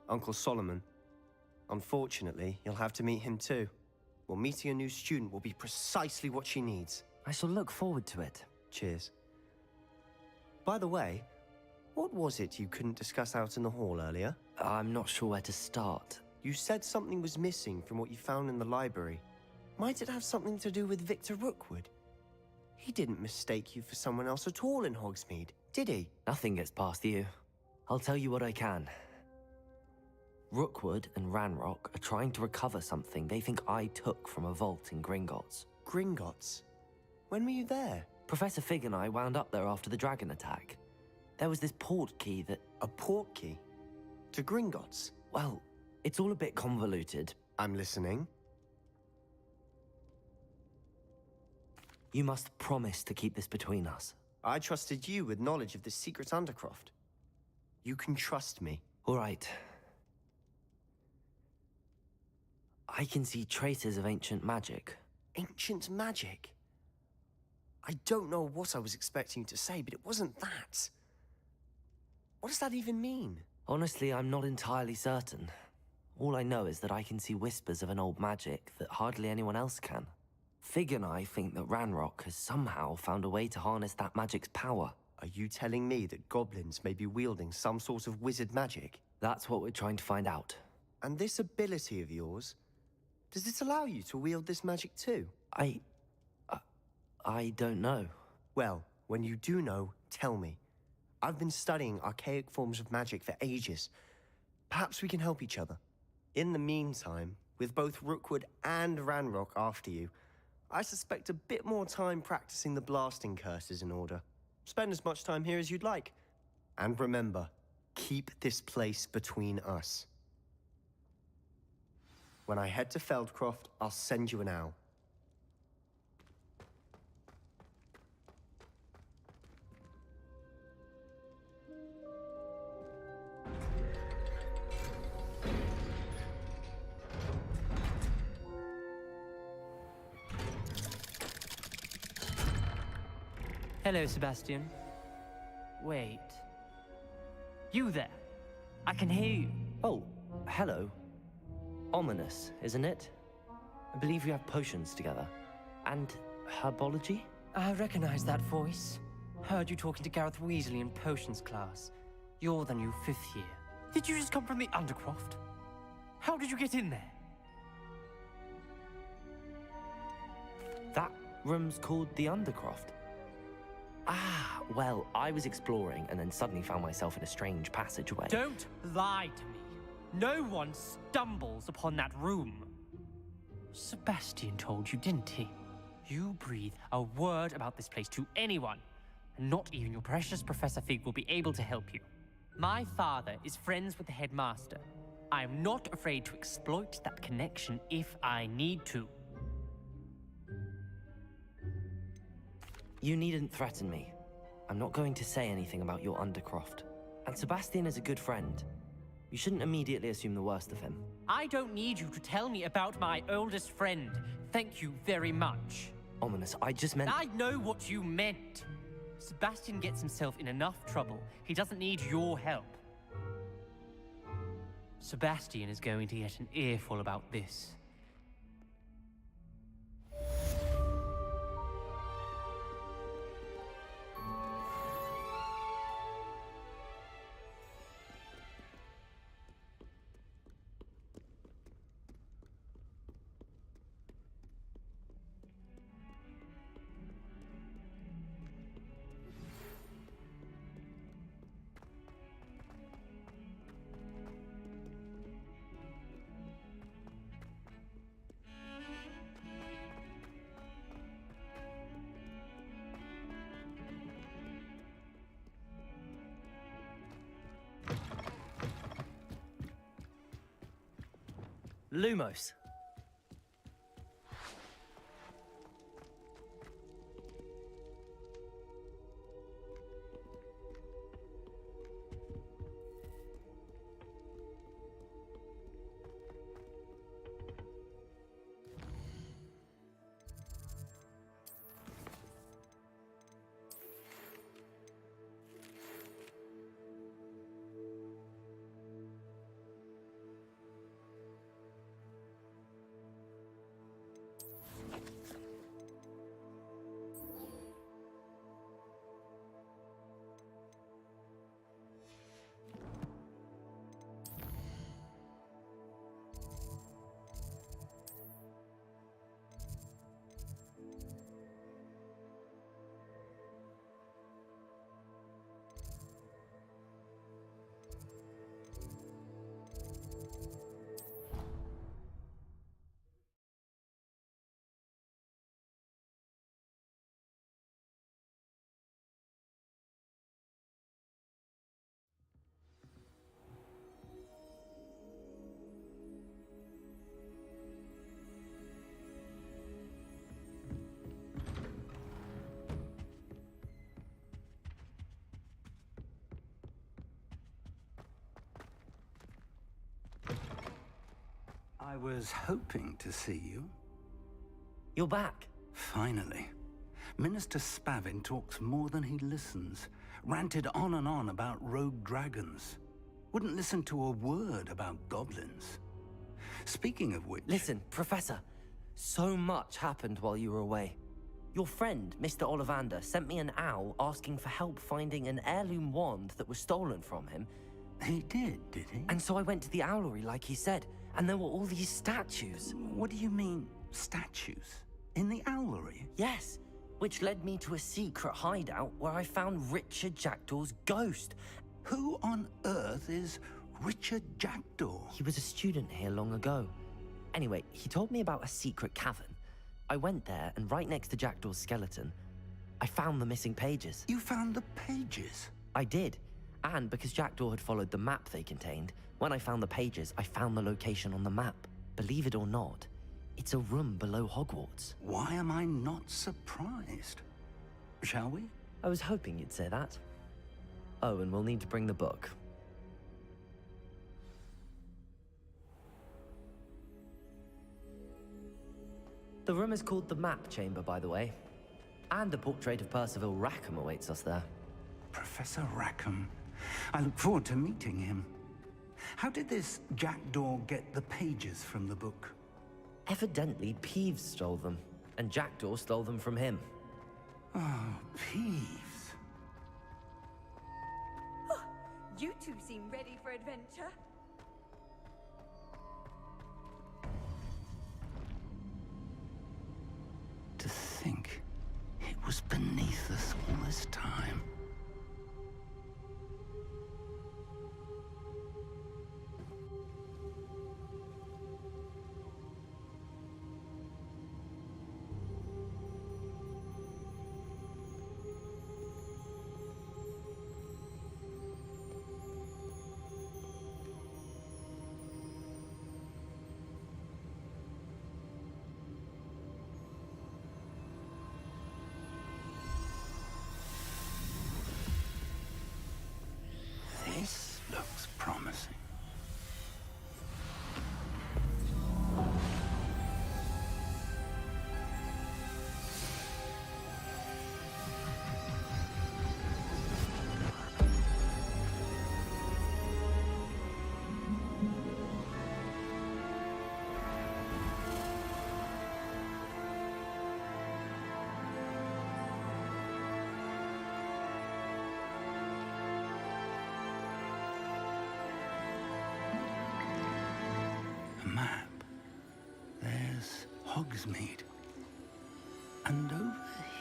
Uncle Solomon. Unfortunately, you'll have to meet him too. Well, meeting a new student will be precisely what she needs. I shall look forward to it. Cheers. By the way, what was it you couldn't discuss out in the hall earlier? I'm not sure where to start. You said something was missing from what you found in the library. Might it have something to do with Victor Rookwood? He didn't mistake you for someone else at all in Hogsmeade, did he? Nothing gets past you. I'll tell you what I can. Rookwood and Ranrock are trying to recover something they think I took from a vault in Gringotts. Gringotts? When were you there? Professor Fig and I wound up there after the dragon attack. There was this port key that... A port key? To Gringotts? Well, it's all a bit convoluted. I'm listening. You must promise to keep this between us. I trusted you with knowledge of the secret Undercroft. You can trust me. All right. I can see traces of ancient magic. Ancient magic? I don't know what I was expecting you to say, but it wasn't that. What does that even mean? Honestly, I'm not entirely certain. All I know is that I can see whispers of an old magic that hardly anyone else can. Fig and I think that Ranrock has somehow found a way to harness that magic's power. Are you telling me that goblins may be wielding some sort of wizard magic? That's what we're trying to find out. And this ability of yours, does it allow you to wield this magic too? I don't know. Well, when you do know, tell me. I've been studying archaic forms of magic for ages. Perhaps we can help each other. In the meantime, with both Rookwood and Ranrock after you, I suspect a bit more time practicing the blasting curse is in order. Spend as much time here as you'd like. And remember, keep this place between us. When I head to Feldcroft, I'll send you an owl. Hello, Sebastian. Wait. You there? I can hear you. Oh, hello. Ominous, isn't it? I believe we have potions together. And herbology? I recognize that voice. Heard you talking to Gareth Weasley in potions class. You're the new 5th year. Did you just come from the Undercroft? How did you get in there? That room's called the Undercroft. Ah, well, I was exploring and then suddenly found myself in a strange passageway. Don't lie to me. No one stumbles upon that room. Sebastian told you, didn't he? You breathe a word about this place to anyone, and not even your precious Professor Fig will be able to help you. My father is friends with the headmaster. I am not afraid to exploit that connection if I need to. You needn't threaten me. I'm not going to say anything about your Undercroft. And Sebastian is a good friend. You shouldn't immediately assume the worst of him. I don't need you to tell me about my oldest friend. Thank you very much. Ominous, I just meant... I know what you meant. Sebastian gets himself in enough trouble. He doesn't need your help. Sebastian is going to get an earful about this. Lumos. I was hoping to see you. You're back. Finally. Minister Spavin talks more than he listens. Ranted on and on about rogue dragons. Wouldn't listen to a word about goblins. Speaking of which... Listen, Professor. So much happened while you were away. Your friend, Mr. Ollivander, sent me an owl asking for help finding an heirloom wand that was stolen from him. He did he? And so I went to the owlery like he said, and there were all these statues. What do you mean, statues? In the owlery? Yes, which led me to a secret hideout where I found Richard Jackdaw's ghost. Who on earth is Richard Jackdaw? He was a student here long ago. Anyway, he told me about a secret cavern. I went there, and right next to Jackdaw's skeleton, I found the missing pages. You found the pages? I did. And because Jackdaw had followed the map they contained, when I found the pages, I found the location on the map. Believe it or not, it's a room below Hogwarts. Why am I not surprised? Shall we? I was hoping you'd say that. Oh, and we'll need to bring the book. The room is called the Map Chamber, by the way. And a portrait of Percival Rackham awaits us there. Professor Rackham. I look forward to meeting him. How did this Jackdaw get the pages from the book? Evidently, Peeves stole them, and Jackdaw stole them from him. Oh, Peeves. Oh, you two seem ready for adventure. To think it was beneath us all this time. Hogsmeade. And over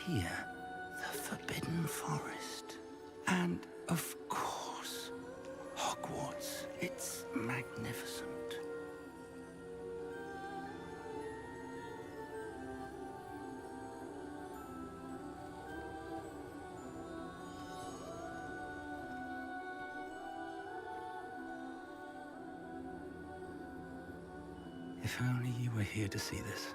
here, the Forbidden Forest. And, of course, Hogwarts. It's magnificent. If only you were here to see this.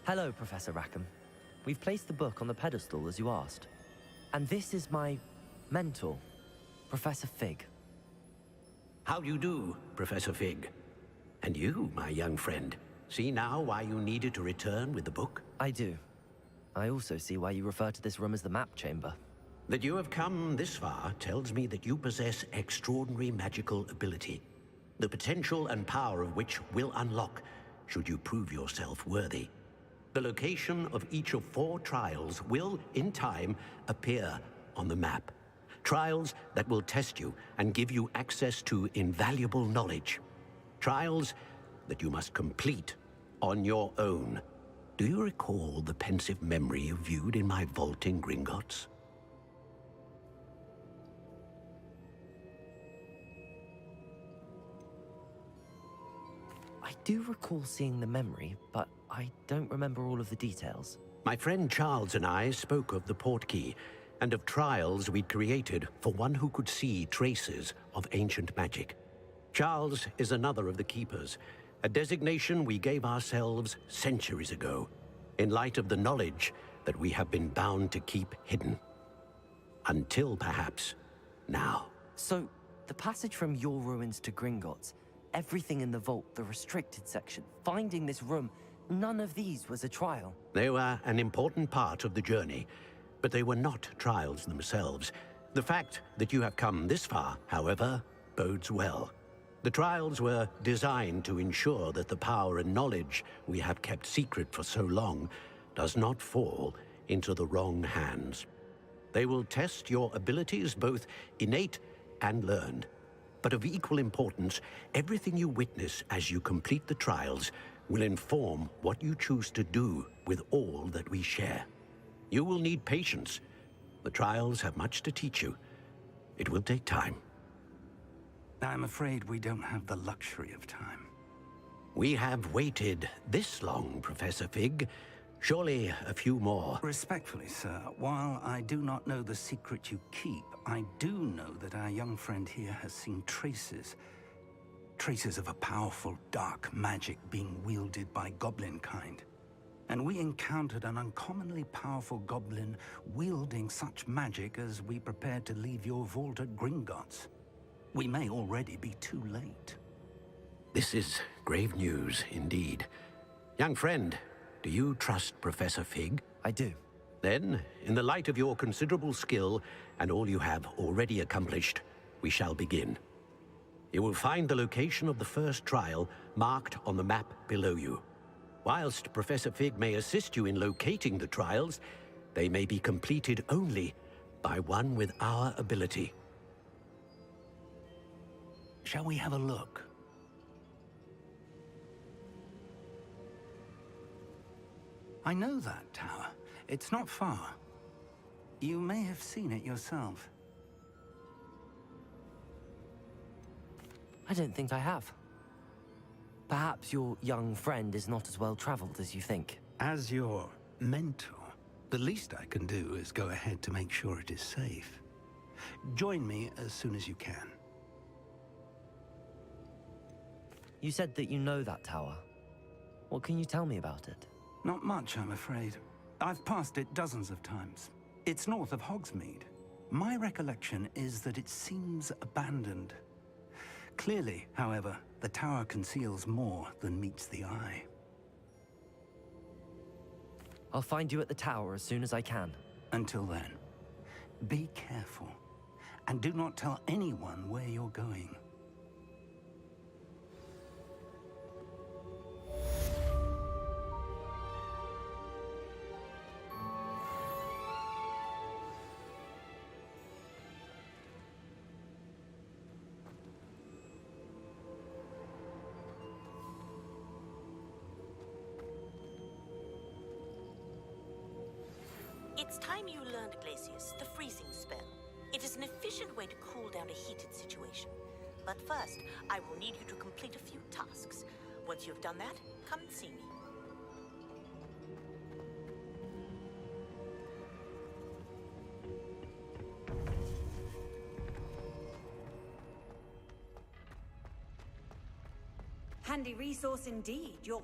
Hello, Professor Rackham. We've placed the book on the pedestal as you asked. And this is my mentor, Professor Fig. How do you do, Professor Fig? And you, my young friend, see now why you needed to return with the book? I do. I also see why you refer to this room as the map chamber. That you have come this far tells me that you possess extraordinary magical ability, the potential and power of which will unlock should you prove yourself worthy. The location of each of 4 trials will, in time, appear on the map. Trials that will test you and give you access to invaluable knowledge. Trials that you must complete on your own. Do you recall the pensive memory you viewed in my vault in Gringotts? I do recall seeing the memory, but I don't remember all of the details. My friend Charles and I spoke of the portkey and of trials we'd created for one who could see traces of ancient magic. Charles is another of the keepers, a designation we gave ourselves centuries ago, in light of the knowledge that we have been bound to keep hidden. Until, perhaps, now. So, the passage from your ruins to Gringotts, everything in the vault, the restricted section, finding this room, none of these was a trial. They were an important part of the journey, but they were not trials themselves. The fact that you have come this far, however, bodes well. The trials were designed to ensure that the power and knowledge we have kept secret for so long does not fall into the wrong hands. They will test your abilities, both innate and learned. But of equal importance, everything you witness as you complete the trials will inform what you choose to do with all that we share. You will need patience. The trials have much to teach you. It will take time. I'm afraid we don't have the luxury of time. We have waited this long, Professor Fig. Surely a few more. Respectfully, sir, while I do not know the secret you keep, I do know that our young friend here has seen traces. Traces of a powerful dark magic being wielded by goblin kind. And we encountered an uncommonly powerful goblin wielding such magic as we prepared to leave your vault at Gringotts. We may already be too late. This is grave news indeed. Young friend, do you trust Professor Fig? I do. Then, in the light of your considerable skill and all you have already accomplished, we shall begin. You will find the location of the first trial marked on the map below you. Whilst Professor Fig may assist you in locating the trials, they may be completed only by one with our ability. Shall we have a look? I know that tower. It's not far. You may have seen it yourself. I don't think I have. Perhaps your young friend is not as well traveled as you think. As your mentor, the least I can do is go ahead to make sure it is safe. Join me as soon as you can. You said that you know that tower. What can you tell me about it? Not much, I'm afraid. I've passed it dozens of times. It's north of Hogsmeade. My recollection is that it seems abandoned. Clearly, however, the tower conceals more than meets the eye. I'll find you at the tower as soon as I can. Until then, be careful. And do not tell anyone where you're going. It's time you learned, Glacius, the freezing spell. It is an efficient way to cool down a heated situation. But first, I will need you to complete a few tasks. Once you've done that, come and see me. Handy resource indeed, your